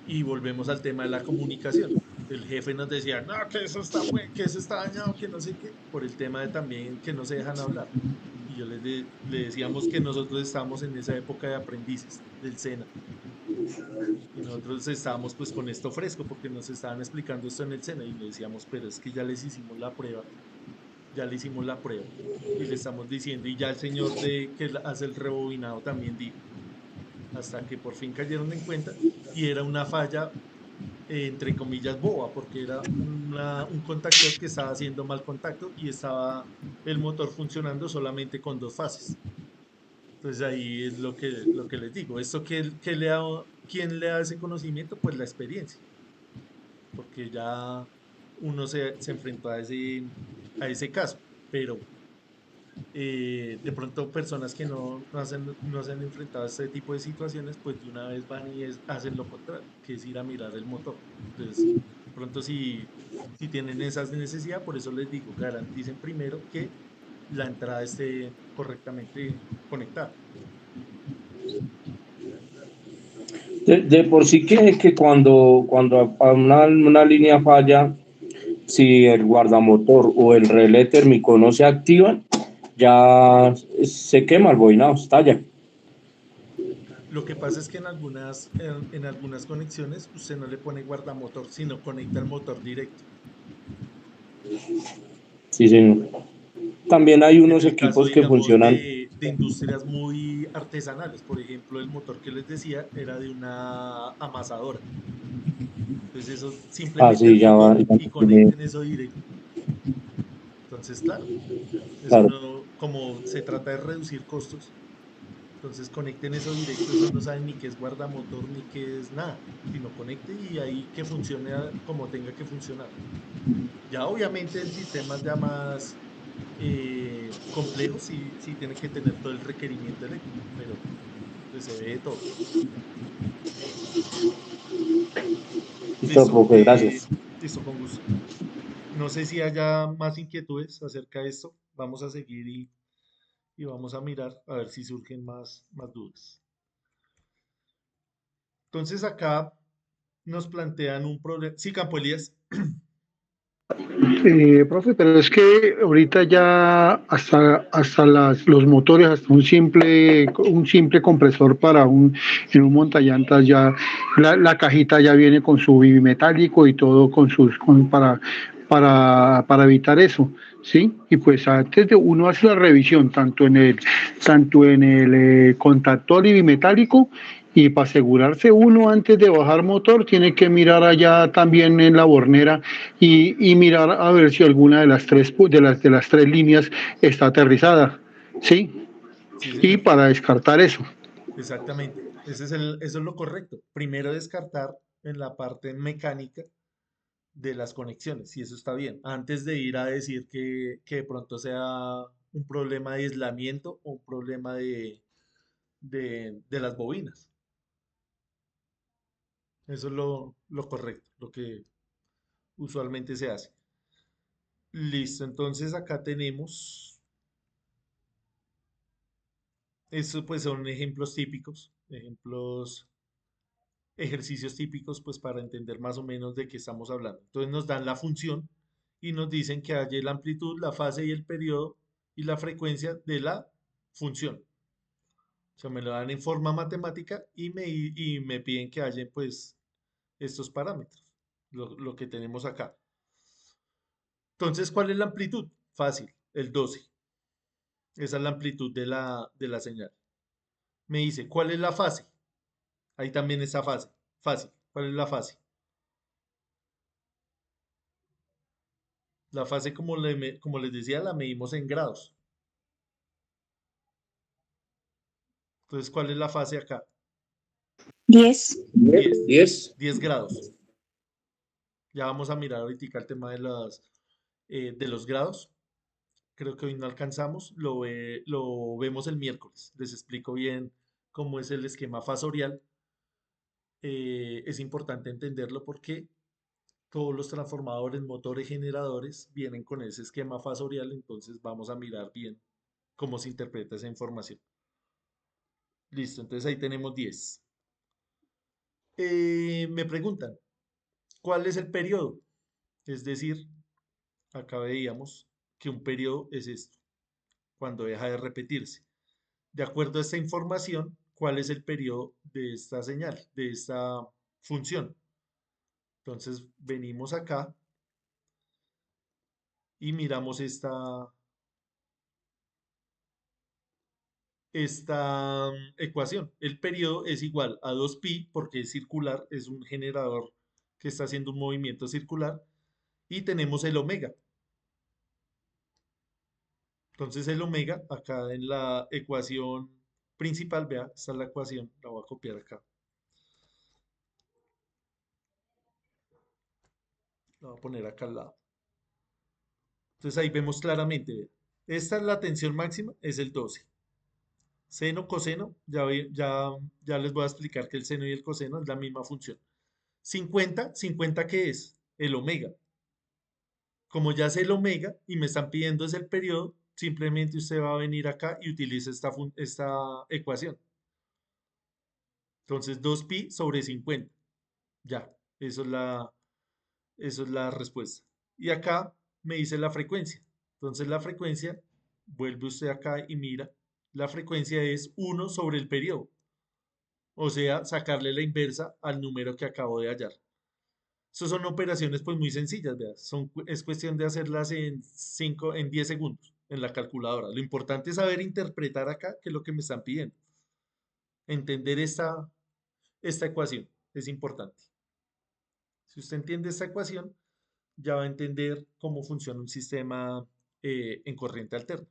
Y volvemos al tema de la comunicación. El jefe nos decía, no, que eso está bueno, que eso está dañado, que no sé qué, por el tema de también que no se dejan hablar. Y le decíamos que nosotros estábamos en esa época de aprendices del SENA. Y nosotros estábamos pues con esto fresco porque nos estaban explicando esto en el SENA y le decíamos, pero es que ya les hicimos la prueba, ya le hicimos la prueba. Y le estamos diciendo, y ya el señor hace el rebobinado también dijo, hasta que por fin cayeron en cuenta y era una falla entre comillas boba, porque era un contactor que estaba haciendo mal contacto y estaba el motor funcionando solamente con dos fases. Entonces ahí es lo que les digo. Esto ¿quién le da ese conocimiento? Pues la experiencia, porque ya uno se enfrentó a ese caso, pero de pronto personas que no se han enfrentado a este tipo de situaciones, pues de una vez van y hacen lo contrario, que es ir a mirar el motor. Entonces, de pronto si tienen esa necesidad, por eso les digo, garanticen primero que la entrada esté correctamente conectada. De por sí que cuando una línea falla, si el guardamotor o el relé térmico no se activan, ya se quema el bobinado, estalla. Lo que pasa es que en algunas conexiones usted no le pone guardamotor, sino conecta el motor directo. Sí, señor. También hay En unos el caso, equipos que digamos, funcionan. de industrias muy artesanales, por ejemplo, el motor que les decía era de una amasadora. Entonces eso simplemente el Así ya va, motor ya y tiene, conecten eso directo. Entonces, claro, eso claro. no, como se trata de reducir costos, entonces conecten eso directo, eso no saben ni qué es guardamotor ni qué es nada, sino conecte y ahí que funcione como tenga que funcionar. Ya obviamente en sistemas ya más complejos sí tiene que tener todo el requerimiento eléctrico, pero pues se ve de todo. Listo, Listo, profe, gracias. listo, con gusto. No sé si haya más inquietudes acerca de esto. Vamos a seguir y vamos a mirar a ver si surgen más dudas. Entonces acá nos plantean un problema. Sí, Campo Elías. Profe, pero es que ahorita ya hasta los motores, hasta un simple compresor en un montallantas ya, la cajita ya viene con su bimetálico y todo para evitar eso, ¿sí? Y pues antes de uno hace la revisión tanto en el contactor y bimetálico, y para asegurarse uno antes de bajar motor, tiene que mirar allá también en la bornera y mirar a ver si alguna de las de las tres líneas está aterrizada, ¿sí? Sí, Y señor. para descartar eso. Exactamente. Eso es lo correcto. Primero descartar en la parte mecánica de las conexiones, si eso está bien, antes de ir a decir que de pronto sea un problema de aislamiento o un problema de las bobinas. Eso es lo correcto, lo que usualmente se hace. Listo, entonces acá tenemos, estos pues son ejemplos típicos, ejercicios típicos pues para entender más o menos de qué estamos hablando. Entonces nos dan la función y nos dicen que haya la amplitud, la fase y el periodo y la frecuencia de la función. O sea, me lo dan en forma matemática y me piden que haya pues estos parámetros, lo que tenemos acá. Entonces, ¿cuál es la amplitud? Fácil, el 12. Esa es la amplitud de la señal. Me dice, ¿cuál es la fase? Ahí también está fase. Fácil. ¿Cuál es la fase? La fase, como les decía, la medimos en grados. Entonces, ¿cuál es la fase acá? 10. 10. 10. 10 grados. Ya vamos a mirar ahorita el tema de los grados. Creo que hoy no alcanzamos. Lo vemos el miércoles. Les explico bien cómo es el esquema fasorial. Es importante entenderlo porque todos los transformadores, motores, generadores vienen con ese esquema fasorial, entonces vamos a mirar bien cómo se interpreta esa información. Listo, entonces ahí tenemos 10. Me preguntan, ¿cuál es el periodo? Es decir, acá veíamos que un periodo es esto, cuando deja de repetirse. De acuerdo a esta información, ¿cuál es el periodo de esta señal, de esta función? Entonces venimos acá y miramos esta ecuación. El periodo es igual a 2pi porque es circular, es un generador que está haciendo un movimiento circular y tenemos el omega. Entonces el omega acá en la ecuación principal, vea, esta es la ecuación, la voy a copiar acá. La voy a poner acá al lado. Entonces ahí vemos claramente, vea, esta es la tensión máxima, es el 12. Seno, coseno, ya les voy a explicar que el seno y el coseno es la misma función. 50, 50 ¿qué es? El omega. Como ya sé el omega y me están pidiendo es el periodo, simplemente usted va a venir acá y utiliza esta ecuación. Entonces 2pi sobre 50. Ya, eso es la respuesta. Y acá me dice la frecuencia. Entonces la frecuencia, vuelve usted acá y mira, la frecuencia es 1 sobre el periodo. O sea, sacarle la inversa al número que acabo de hallar. Estas son operaciones pues muy sencillas, ¿verdad? Es cuestión de hacerlas en 10 segundos en la calculadora. Lo importante es saber interpretar acá qué es lo que me están pidiendo. Entender esta ecuación es importante. Si usted entiende esta ecuación, ya va a entender cómo funciona un sistema en corriente alterna.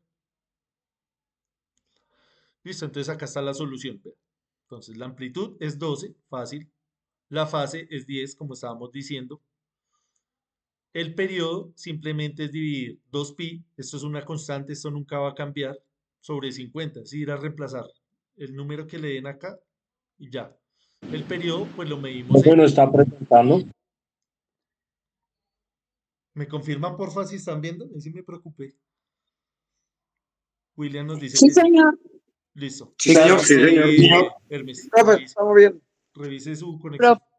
Listo, entonces acá está la solución. Vea. Entonces la amplitud es 12, fácil. La fase es 10, como estábamos diciendo. El periodo simplemente es dividir 2pi, esto es una constante, esto nunca va a cambiar, sobre 50, es ir a reemplazar el número que le den acá y ya. El periodo, pues lo medimos ¿Cómo en... nos está presentando? ¿Me confirman, porfa, si están viendo? Ahí sí me preocupé. William nos dice Sí, que sí. señor. Listo. Sí, señor, sí, señor. Hermes, Profe, estamos bien. revise su conexión. Profe.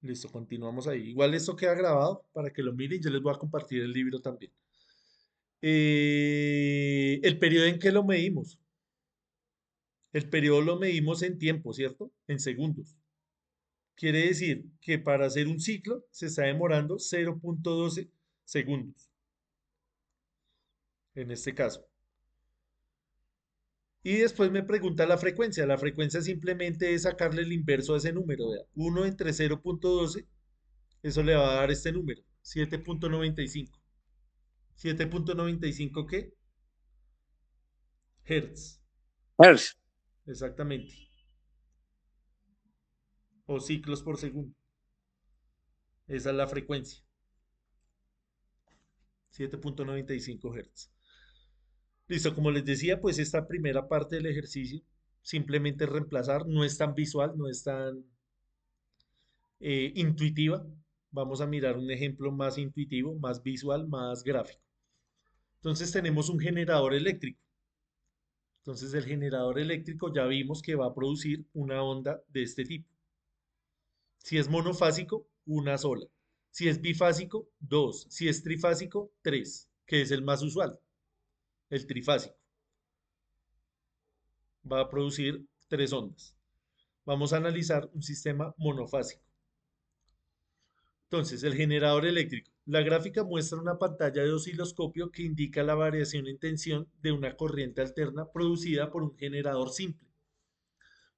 Listo, continuamos ahí. Igual esto queda grabado para que lo miren. Yo les voy a compartir el libro también. El periodo en que lo medimos. El periodo lo medimos en tiempo, ¿cierto? En segundos. Quiere decir que para hacer un ciclo se está demorando 0.12 segundos. En este caso. Y después me pregunta la frecuencia. La frecuencia simplemente es sacarle el inverso a ese número. Vea. 1 entre 0.12, eso le va a dar este número. 7.95. ¿7.95 qué? Hertz. Hertz. Exactamente. O ciclos por segundo. Esa es la frecuencia. 7.95 Hz. Listo, como les decía, pues esta primera parte del ejercicio simplemente reemplazar, no es tan visual, no es tan intuitiva. Vamos a mirar un ejemplo más intuitivo, más visual, más gráfico. Entonces tenemos un generador eléctrico. Entonces el generador eléctrico ya vimos que va a producir una onda de este tipo. Si es monofásico, una sola. Si es bifásico, dos. Si es trifásico, tres, que es el más usual, el trifásico. Va a producir tres ondas. Vamos a analizar un sistema monofásico. Entonces, el generador eléctrico. La gráfica muestra una pantalla de osciloscopio que indica la variación en tensión de una corriente alterna producida por un generador simple.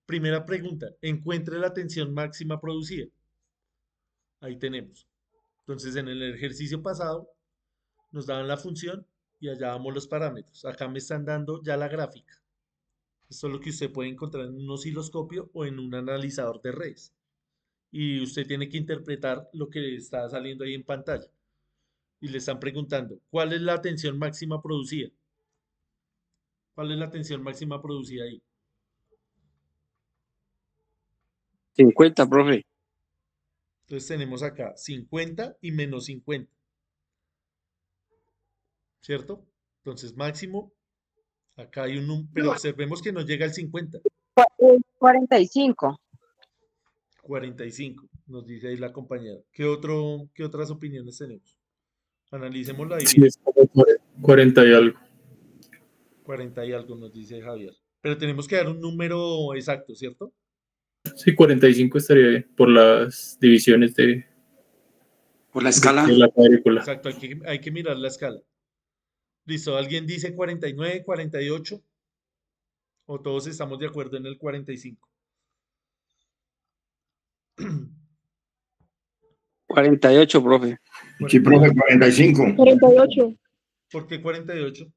Primera pregunta, encuentre la tensión máxima producida. Ahí tenemos. Entonces, en el ejercicio pasado nos daban la función y hallábamos los parámetros. Acá me están dando ya la gráfica. Esto es lo que usted puede encontrar en un osciloscopio o en un analizador de redes. Y usted tiene que interpretar lo que está saliendo ahí en pantalla. Y le están preguntando, ¿cuál es la tensión máxima producida? ¿Cuál es la tensión máxima producida ahí? 50, profe. Entonces tenemos acá 50 y menos 50, ¿cierto? Entonces máximo, acá hay un número, pero observemos que no llega al 50. 45. 45, nos dice ahí la compañera. ¿Qué otras opiniones tenemos? Analicémoslo ahí Sí, bien. es como 40 y algo. 40 y algo nos dice Javier. Pero tenemos que dar un número exacto, ¿cierto? Sí, 45 estaría bien por las divisiones Por la escala. de la cuadrícula. Exacto, hay que mirar la escala. Listo, ¿alguien dice 49, 48? ¿O todos estamos de acuerdo en el 45? 48, profe. Sí, profe, 45. 48. ¿Por qué 48?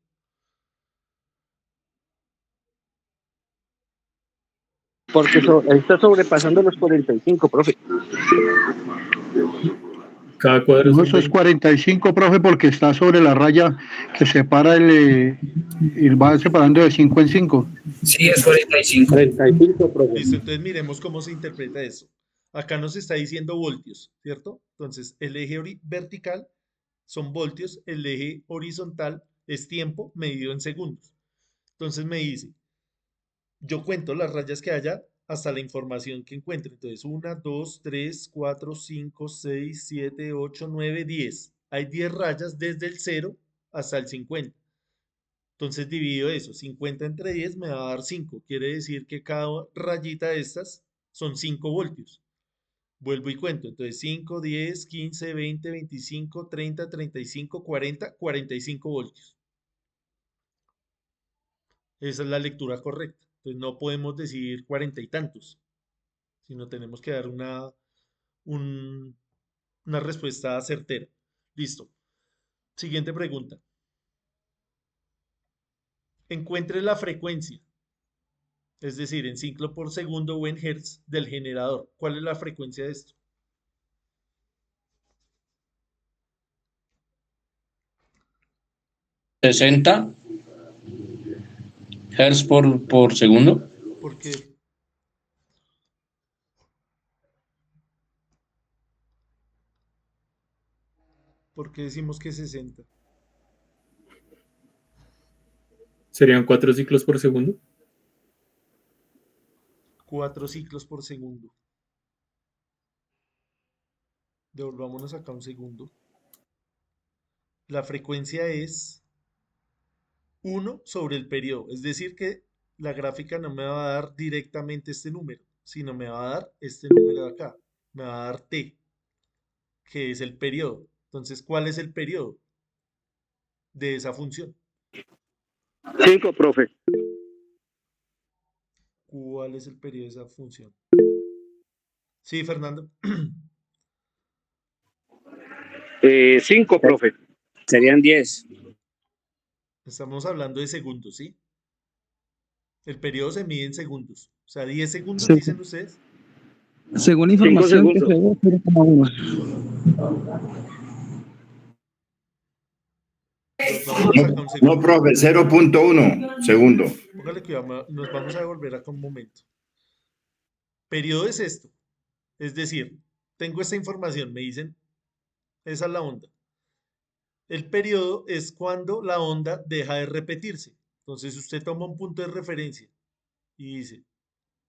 Porque está sobrepasando los 45, profe. Cada cuadro No, son eso es 20. 45, profe, porque está sobre la raya que separa va separando de 5 en 5. Sí, es 45. 35, profe. Listo, entonces miremos cómo se interpreta eso. Acá nos está diciendo voltios, ¿cierto? Entonces, el eje vertical son voltios, el eje horizontal es tiempo medido en segundos. Entonces me dice, yo cuento las rayas que haya hasta la información que encuentre. Entonces, 1, 2, 3, 4, 5, 6, 7, 8, 9, 10. Hay 10 rayas desde el 0 hasta el 50. Entonces divido eso, 50 entre 10 me va a dar 5. Quiere decir que cada rayita de estas son 5 voltios. Vuelvo y cuento. Entonces 5, 10, 15, 20, 25, 30, 35, 40, 45 voltios. Esa es la lectura correcta. Entonces no podemos decir 40 y tantos, sino tenemos que dar una respuesta certera. Listo. Siguiente pregunta. Encuentre la frecuencia, es decir, en ciclo por segundo o en hertz del generador. ¿Cuál es la frecuencia de esto? ¿60 Hz por segundo? ¿Por qué? ¿Por qué decimos que 60? ¿Serían 4 ciclos por segundo? 4 ciclos por segundo. Devolvámonos acá un segundo. La frecuencia es 1 sobre el periodo. Es decir que la gráfica no me va a dar directamente este número, sino me va a dar este número de acá. Me va a dar t, que es el periodo. Entonces, ¿cuál es el periodo de esa función? 5, profe. ¿Cuál es el periodo de esa función? Sí, Fernando. 5, profe. Serían 10. Estamos hablando de segundos, ¿sí? El periodo se mide en segundos. O sea, 10 segundos, Sí. dicen ustedes. Según 5 información que segundos. se ve, 0,1. Nos vámonos acá un No, segundo. profe, 0.1 segundo. Póngale cuidado, nos vamos a devolver acá un momento. Periodo es esto. Es decir, tengo esta información, me dicen, esa es la onda. El periodo es cuando la onda deja de repetirse. Entonces usted toma un punto de referencia y dice,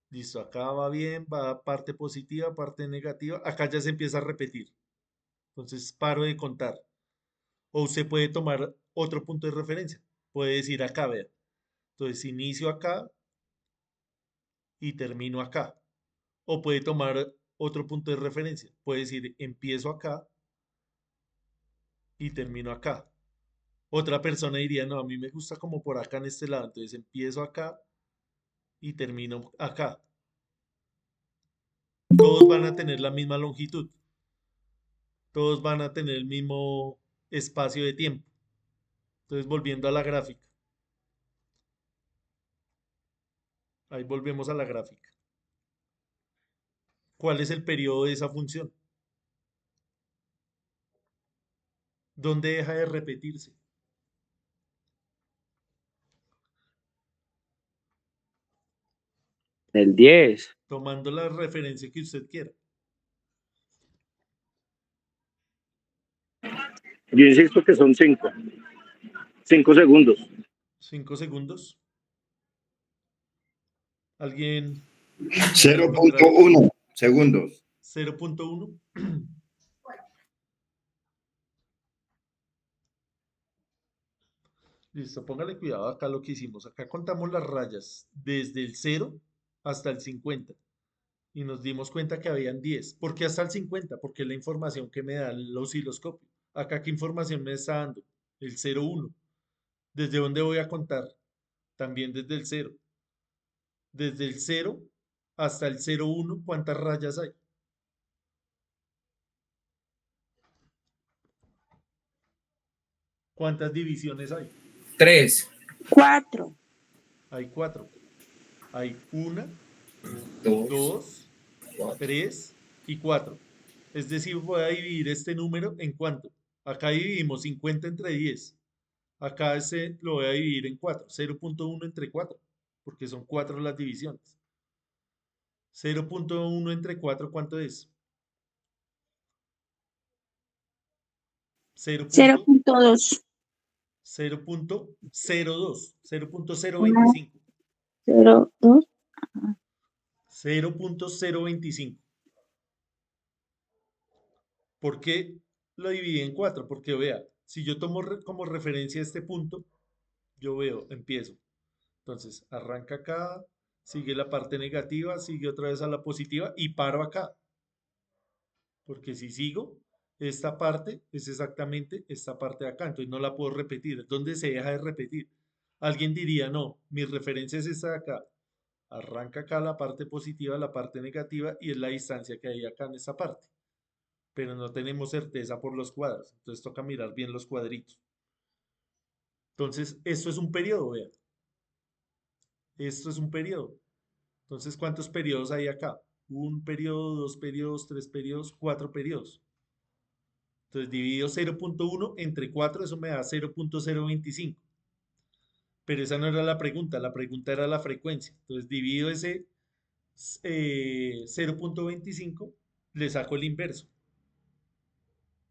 listo, acá va bien, va parte positiva, parte negativa, acá ya se empieza a repetir. Entonces paro de contar. O usted puede tomar otro punto de referencia. Puede decir acá, vea. Entonces inicio acá y termino acá. O puede tomar otro punto de referencia. Puede decir empiezo acá y termino acá. Otra persona diría, no, a mí me gusta como por acá en este lado. Entonces empiezo acá y termino acá. Todos van a tener la misma longitud. Todos van a tener el mismo espacio de tiempo. Entonces, volviendo a la gráfica. Ahí volvemos a la gráfica. ¿Cuál es el periodo de esa función? ¿Dónde deja de repetirse? El 10. Tomando la referencia que usted quiera. Yo insisto que son 5. 5 segundos. 5 segundos. ¿Alguien? 0.1 segundos. 0.1. Listo, póngale cuidado acá lo que hicimos. Acá contamos las rayas desde el 0 hasta el 50. Y nos dimos cuenta que habían 10. ¿Por qué hasta el 50? Porque es la información que me da el osciloscopio. Acá, ¿qué información me está dando? El 0,1. ¿Desde dónde voy a contar? También desde el 0. Desde el 0 hasta el 0,1, ¿cuántas rayas hay? ¿Cuántas divisiones hay? 3, 4. Hay 4. Hay 1, 2, 2, 4. 3 y 4. Es decir, voy a dividir este número en cuánto. Acá dividimos 50 entre 10. Acá ese lo voy a dividir en 4. 0.1 entre 4. Porque son 4 las divisiones. 0.1 entre 4, ¿cuánto es? 0.2. 0.02. 1, 0.025. 0, 2. 0.025. ¿Por qué lo dividí en 4? Porque vea, si yo tomo como referencia este punto, yo veo, empiezo. Entonces, arranca acá, sigue la parte negativa, sigue otra vez a la positiva y paro acá. Porque si sigo, esta parte es exactamente esta parte de acá. Entonces no la puedo repetir. ¿Dónde se deja de repetir? Alguien diría, no, mi referencia es esta de acá. Arranca acá la parte positiva, la parte negativa y es la distancia que hay acá en esta parte. Pero no tenemos certeza por los cuadros. Entonces toca mirar bien los cuadritos. Entonces, esto es un periodo, vean. Esto es un periodo. Entonces, ¿cuántos periodos hay acá? Un periodo, dos periodos, tres periodos, cuatro periodos. Entonces, divido 0.1 entre 4, eso me da 0.025. Pero esa no era la pregunta era la frecuencia. Entonces, divido ese 0.25, le saco el inverso,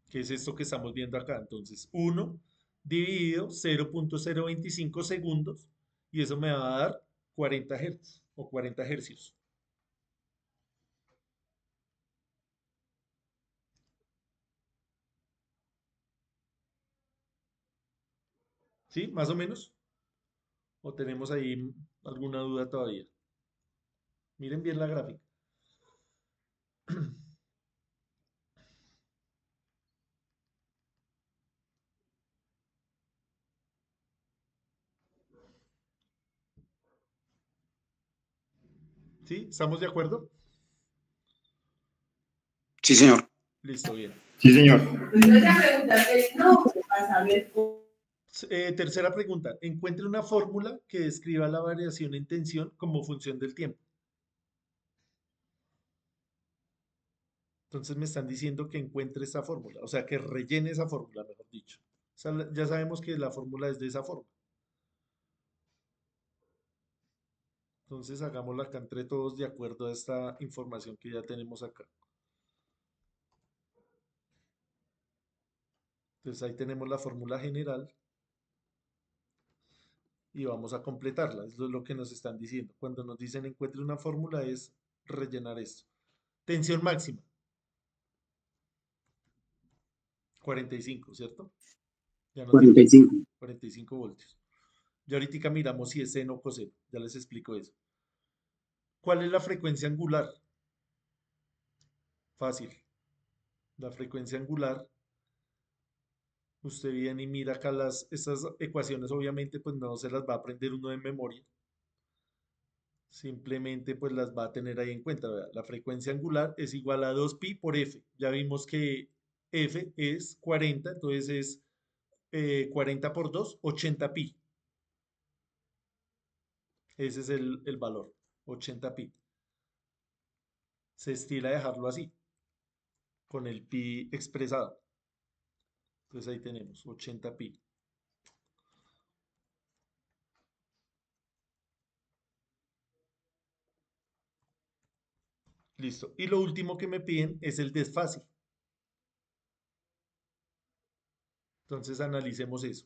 que es esto que estamos viendo acá. Entonces, 1 dividido 0.025 segundos, y eso me va a dar 40 Hz o 40 hercios. ¿Sí? ¿Más o menos? ¿O tenemos ahí alguna duda todavía? Miren bien la gráfica. ¿Sí? ¿Estamos de acuerdo? Sí, señor. Listo, bien. Sí, señor. Tercera pregunta. Encuentre una fórmula que describa la variación en tensión como función del tiempo. Entonces me están diciendo que encuentre esa fórmula, o sea, que rellene esa fórmula, mejor dicho. Ya sabemos que la fórmula es de esa forma. Entonces hagámosla acá entre todos de acuerdo a esta información que ya tenemos acá. Entonces ahí tenemos la fórmula general y vamos a completarla. Eso es lo que nos están diciendo. Cuando nos dicen encuentre una fórmula es rellenar esto. Tensión máxima. 45, ¿cierto? Ya nos dijo 45. 45 voltios. Y ahorita miramos si es seno o coseno. Ya les explico eso. ¿Cuál es la frecuencia angular? Fácil. La frecuencia angular, usted viene y mira acá estas ecuaciones, obviamente pues no se las va a aprender uno de memoria. Simplemente pues las va a tener ahí en cuenta. ¿Verdad? La frecuencia angular es igual a 2pi por f. Ya vimos que f es 40, entonces es 40 por 2, 80 pi. Ese es el valor, 80 pi. Se estila dejarlo así, con el pi expresado. Entonces ahí tenemos 80 pi. Listo. Y lo último que me piden es el desfase. Entonces analicemos eso.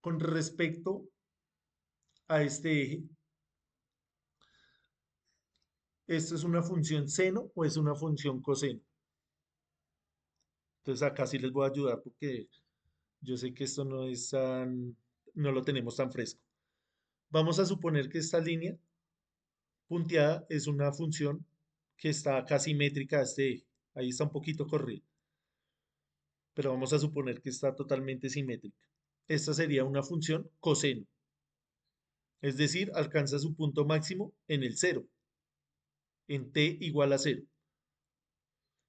Con respecto a este eje, ¿esto es una función seno o es una función coseno? Entonces acá sí les voy a ayudar porque yo sé que esto no es no lo tenemos tan fresco. Vamos a suponer que esta línea punteada es una función que está casi métrica a este eje. Ahí está un poquito corrida. Pero vamos a suponer que está totalmente simétrica. Esta sería una función coseno. Es decir, alcanza su punto máximo en el 0, en t igual a 0.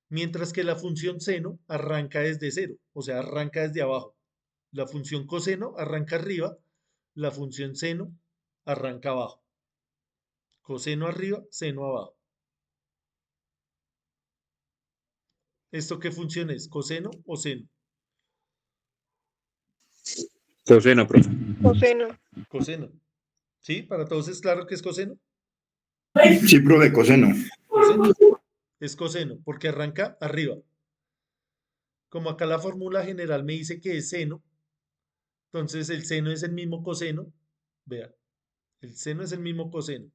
Mientras que la función seno arranca desde 0, o sea, arranca desde abajo. La función coseno arranca arriba, la función seno arranca abajo. Coseno arriba, seno abajo. ¿Esto qué función es? ¿Coseno o seno? Coseno, profe. Coseno. Coseno. ¿Sí? ¿Para todos es claro que es coseno? Sí, profe, coseno. Coseno. Es coseno, porque arranca arriba. Como acá la fórmula general me dice que es seno, entonces el seno es el mismo coseno. Vea, el seno es el mismo coseno,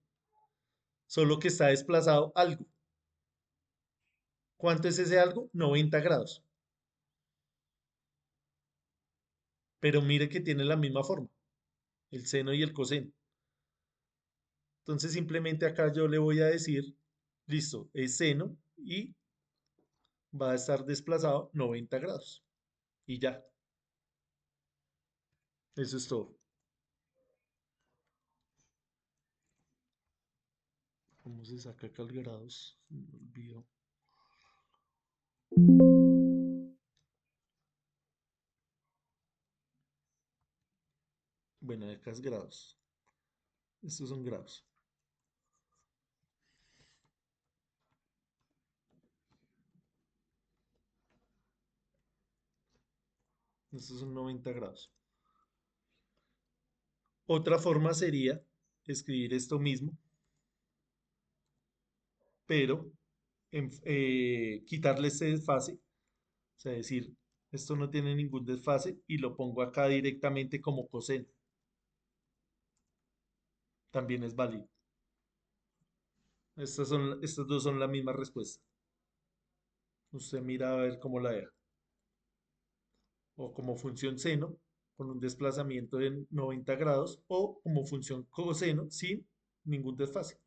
solo que está desplazado algo. ¿Cuánto es ese algo? 90 grados. Pero mire que tiene la misma forma, el seno y el coseno. Entonces simplemente acá yo le voy a decir, listo, es seno y va a estar desplazado 90 grados. Y ya. Eso es todo. ¿Cómo se saca acá el grados? Me olvidó. Bueno, acá es grados. Estos son grados. Estos son 90 grados. Otra forma sería escribir esto mismo, pero quitarle ese desfase, o sea, decir, esto no tiene ningún desfase y lo pongo acá directamente como coseno. También es válido. Estas dos son la misma respuesta. Usted mira a ver cómo la deja. O como función seno, con un desplazamiento de 90 grados, o como función coseno, sin ningún desfase.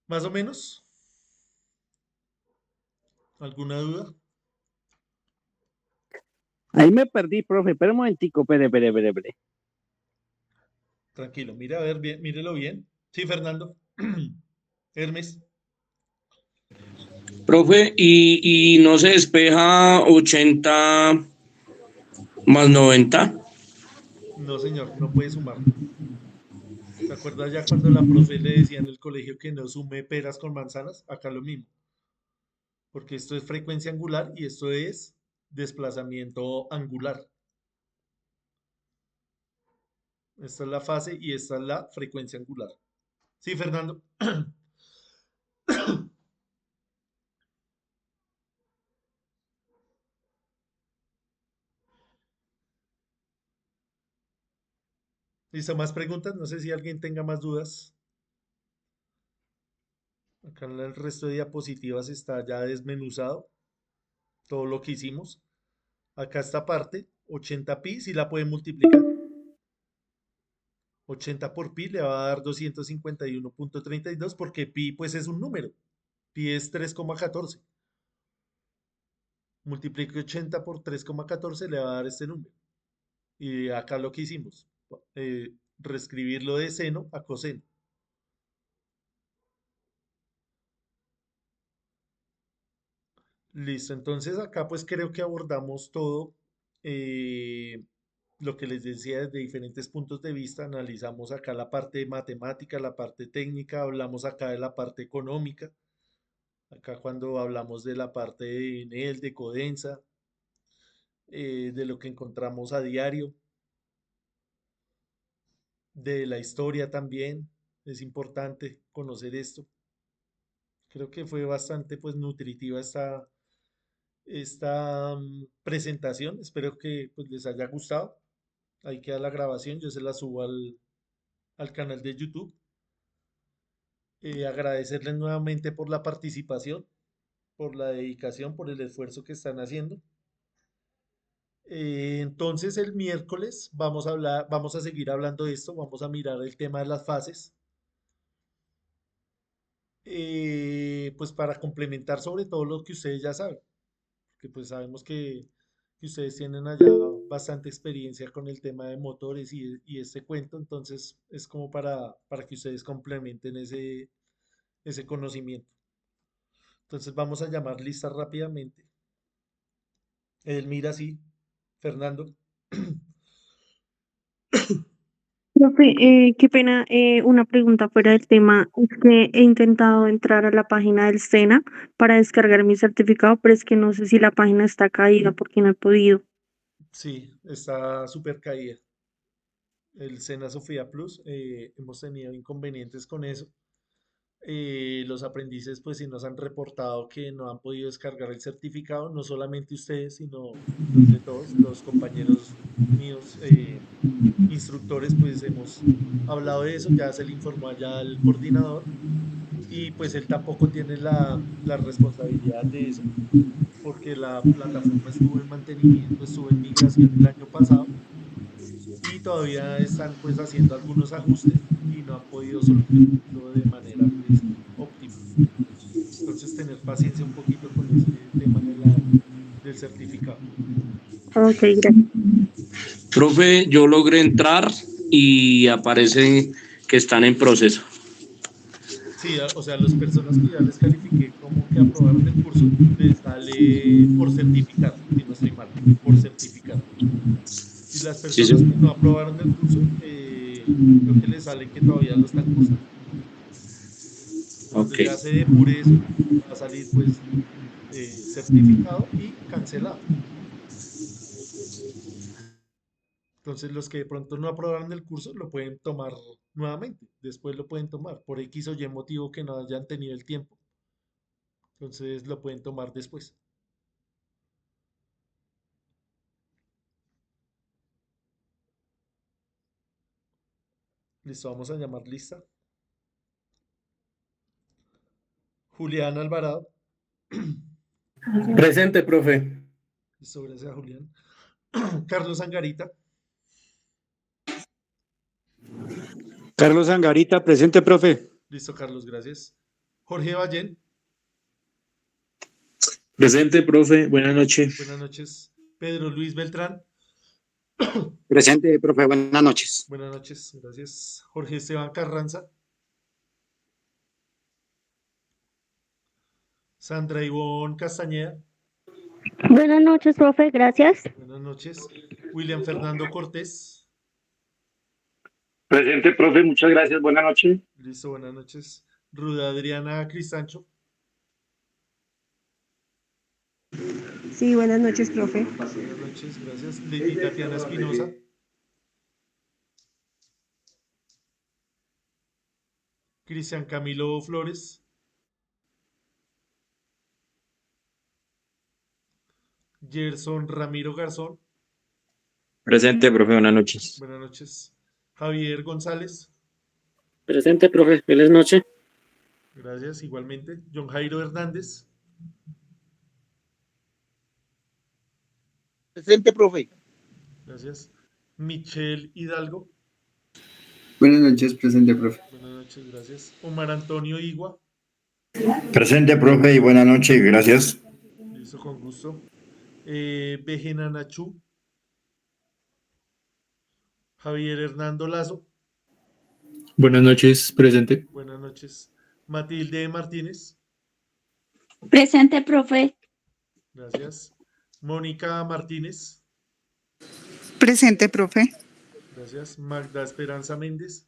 Más o menos. ¿Alguna duda? Ahí me perdí, profe. Espera un momentico, espere. Tranquilo, mire a ver bien, mírelo bien. Sí, Fernando. Hermes. Profe, y no se despeja 80 más 90. No, señor, no puede sumar. ¿Se acuerda ya cuando la profe le decía en el colegio que no sume peras con manzanas? Acá lo mismo. porque esto es frecuencia angular y esto es desplazamiento angular. Esta es la fase y esta es la frecuencia angular. Sí, Fernando. ¿Listo? ¿Más preguntas? No sé si alguien tenga más dudas. Acá en el resto de diapositivas está ya desmenuzado todo lo que hicimos. Acá esta parte, 80 pi, si la pueden multiplicar. 80 por pi le va a dar 251,32 porque pi pues es un número. Pi es 3,14. Multiplique 80 por 3,14 le va a dar este número. Y acá lo que hicimos, reescribirlo de seno a coseno. Listo, entonces acá pues creo que abordamos todo lo que les decía desde diferentes puntos de vista. Analizamos acá la parte matemática, la parte técnica, hablamos acá de la parte económica, acá cuando hablamos de la parte de Enel, de Codensa, de lo que encontramos a diario, de la historia también. Es importante conocer esto. Creo que fue bastante pues nutritiva esta presentación. Espero que pues, les haya gustado. Ahí queda la grabación, yo se la subo al canal de YouTube. Agradecerles nuevamente por la participación, por la dedicación, por el esfuerzo que están haciendo. Entonces el miércoles vamos a hablar, vamos a seguir hablando de esto, vamos a mirar el tema de las fases. Pues para complementar sobre todo lo que ustedes ya saben, que pues sabemos que ustedes tienen allá bastante experiencia con el tema de motores y este cuento, entonces es como para que ustedes complementen ese conocimiento. Entonces vamos a llamar lista rápidamente. Edelmira, sí. Fernando. Profe, qué pena, una pregunta fuera del tema. Es que he intentado entrar a la página del SENA para descargar mi certificado, pero es que no sé si la página está caída porque no he podido. Sí, está súper caída. El Sena Sofía Plus, hemos tenido inconvenientes con eso. Los aprendices pues sí nos han reportado que no han podido descargar el certificado, no solamente ustedes, sino los de todos, los compañeros míos, instructores, pues hemos hablado de eso, ya se le informó allá al coordinador y pues él tampoco tiene la responsabilidad de eso, porque la plataforma estuvo en mantenimiento, estuvo en migración el año pasado y todavía están pues haciendo algunos ajustes y no han podido solucionarlo de manera pues óptima. Entonces tener paciencia un poquito con ese tema del certificado. Ok, gracias. Profe, yo logré entrar y aparece que están en proceso. Sí, o sea, las personas que ya les califiqué como que aprobaron el curso, les sale por certificar, si no estoy mal, por certificar. Y las Sí, personas sí. que no aprobaron el curso, creo que les sale que todavía lo están cursando. Cuando Ok. ya se depure eso, va a salir pues certificado y cancelado. Entonces los que de pronto no aprobaron el curso lo pueden tomar nuevamente, después lo pueden tomar por X o Y motivo que no hayan tenido el tiempo. Entonces lo pueden tomar después. Listo, vamos a llamar lista. Julián Alvarado. Presente, profe. Listo, gracias Julián. Carlos Angarita. Carlos Angarita, presente, profe. Listo, Carlos, gracias. Jorge Ballén. Presente, profe. Buenas noches. Buenas noches. Pedro Luis Beltrán. Presente, profe. Buenas noches. Buenas noches, gracias. Jorge Esteban Carranza. Sandra Ivonne Castañeda. Buenas noches, profe, gracias. Buenas noches. William Fernando Cortés. Presente, profe. Muchas gracias. Buenas noches. Listo, buenas noches. Ruda Adriana Cristancho. Sí, buenas noches, profe. Buenas noches, gracias. Lady Tatiana Espinosa. Cristian Camilo Flores. Gerson Ramiro Garzón. Presente, profe, buenas noches. Buenas noches. Javier González. Presente, profe. Feliz noche. Gracias, igualmente. John Jairo Hernández. Presente, profe. Gracias. Michelle Hidalgo. Buenas noches, presente, profe. Buenas noches, gracias. Omar Antonio Igua. Presente, profe, y buenas noches, gracias. Listo, con gusto. Bejena Nachu. Javier Hernando Lazo. Buenas noches, presente. Buenas noches. Matilde Martínez. Presente, profe. Gracias. Mónica Martínez. Presente, profe. Gracias. Magda Esperanza Méndez.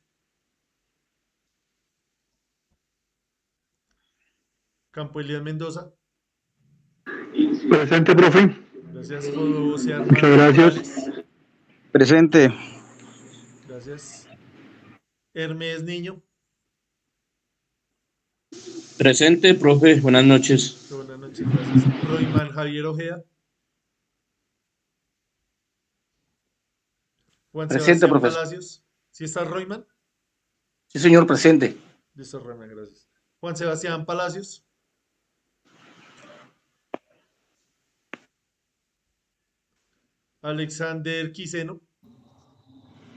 Campo Elías Mendoza. Presente, profe. Gracias. José Armando Muchas gracias. Morales. Presente. Gracias. Hermes Niño. Presente, profe, buenas noches. Buenas noches, gracias. Royman Javier Ojea. Juan Presente, Sebastián profesor. Palacios. ¿Sí está Royman? Sí, señor, presente. Listo, Royman, gracias. Juan Sebastián Palacios. Alexander Quiseno.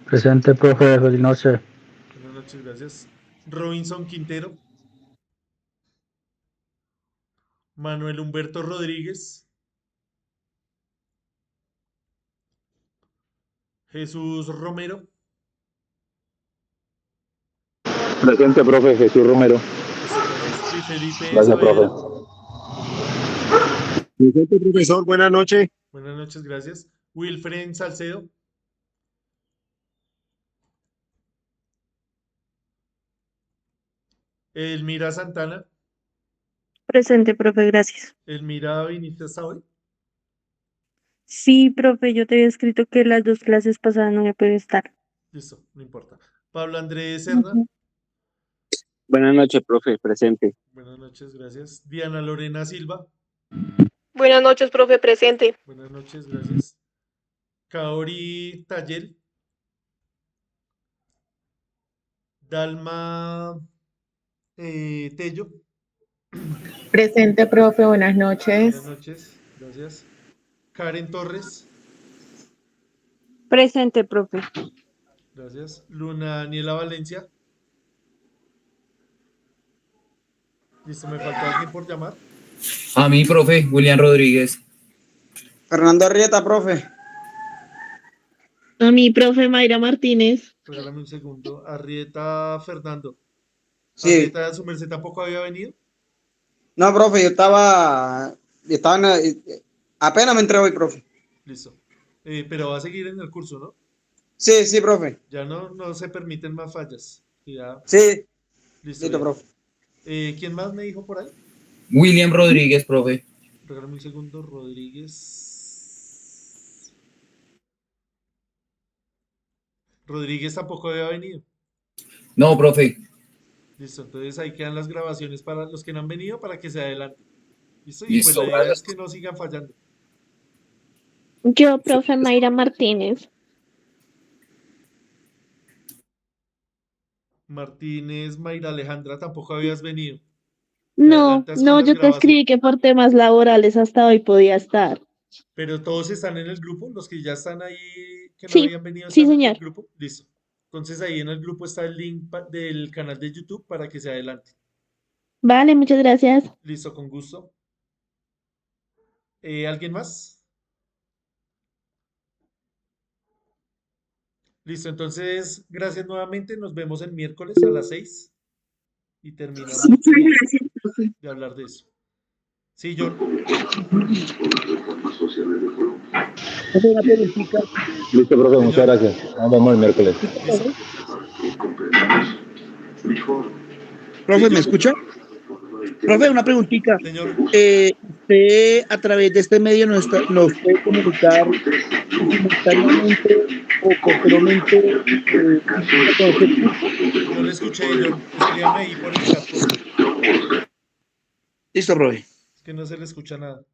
Presente, profe, feliz noche. Buenas noches, gracias. Robinson Quintero. Manuel Humberto Rodríguez. Jesús Romero. Presente, profe, Jesús Romero. Y Felipe Gracias, Saavedra. profe. Presente, profesor, buenas noches. Buenas noches, gracias. Wilfred Salcedo. Elmira Santana. Presente, profe, gracias. Elmira viniste hasta hoy. Sí, profe, yo te había escrito que las 2 clases pasadas no me puede estar. Listo, no importa. Pablo Andrés Cerda. Buenas noches, profe, presente. Buenas noches, gracias. Diana Lorena Silva. Buenas noches, profe, presente. Buenas noches, gracias. Kaori Tayel. Dalma Tello. Presente, profe, buenas noches. Buenas noches, gracias. Karen Torres. Presente, profe. Gracias. Luna Daniela Valencia. Listo, me falta alguien por llamar. A mí, profe, William Rodríguez. Fernando Arrieta, profe. A mi profe Mayra Martínez. Regálame un segundo. Arrieta Fernando. Sí. ¿Arrieta su merced tampoco había venido? No, profe, yo estaba apenas me entré hoy, profe. Listo. Pero va a seguir en el curso, ¿no? Sí, sí, profe. Ya no se permiten más fallas. Ya. Sí. Listo, Listo, ya. profe. ¿Quién más me dijo por ahí? William Rodríguez, profe. Regálame un segundo. Rodríguez. Rodríguez tampoco había venido. No, profe. Listo, entonces ahí quedan las grabaciones para los que no han venido para que se adelanten. ¿Listo? Y Listo, pues la idea gracias. es que no sigan fallando. Yo, profe Mayra Martínez. Martínez, Mayra Alejandra, tampoco habías venido. No, adelantas con no, las yo te escribí grabaciones. que por temas laborales hasta hoy podía estar. Pero todos están en el grupo, los que ya están ahí, que no Sí, habían venido, sí, están en el señor. grupo. Listo. Entonces ahí en el grupo está el link del canal de YouTube para que se adelante. Vale, muchas gracias. Listo, con gusto. ¿Alguien más? Listo, entonces, gracias nuevamente. Nos vemos el miércoles a las 6 y terminamos Muchas gracias, profe. de hablar de eso. Sí, John. Una preguntita. Listo, profe, muchas gracias. Nos vemos el miércoles. Profe, ¿me escucha? Profe, una preguntita. Señor. usted a través de este medio nos puede comunicar simultáneamente o posteriormente. No le escuché, John. Escríbame ahí por el chat. Listo, profe. Es que no se le escucha nada.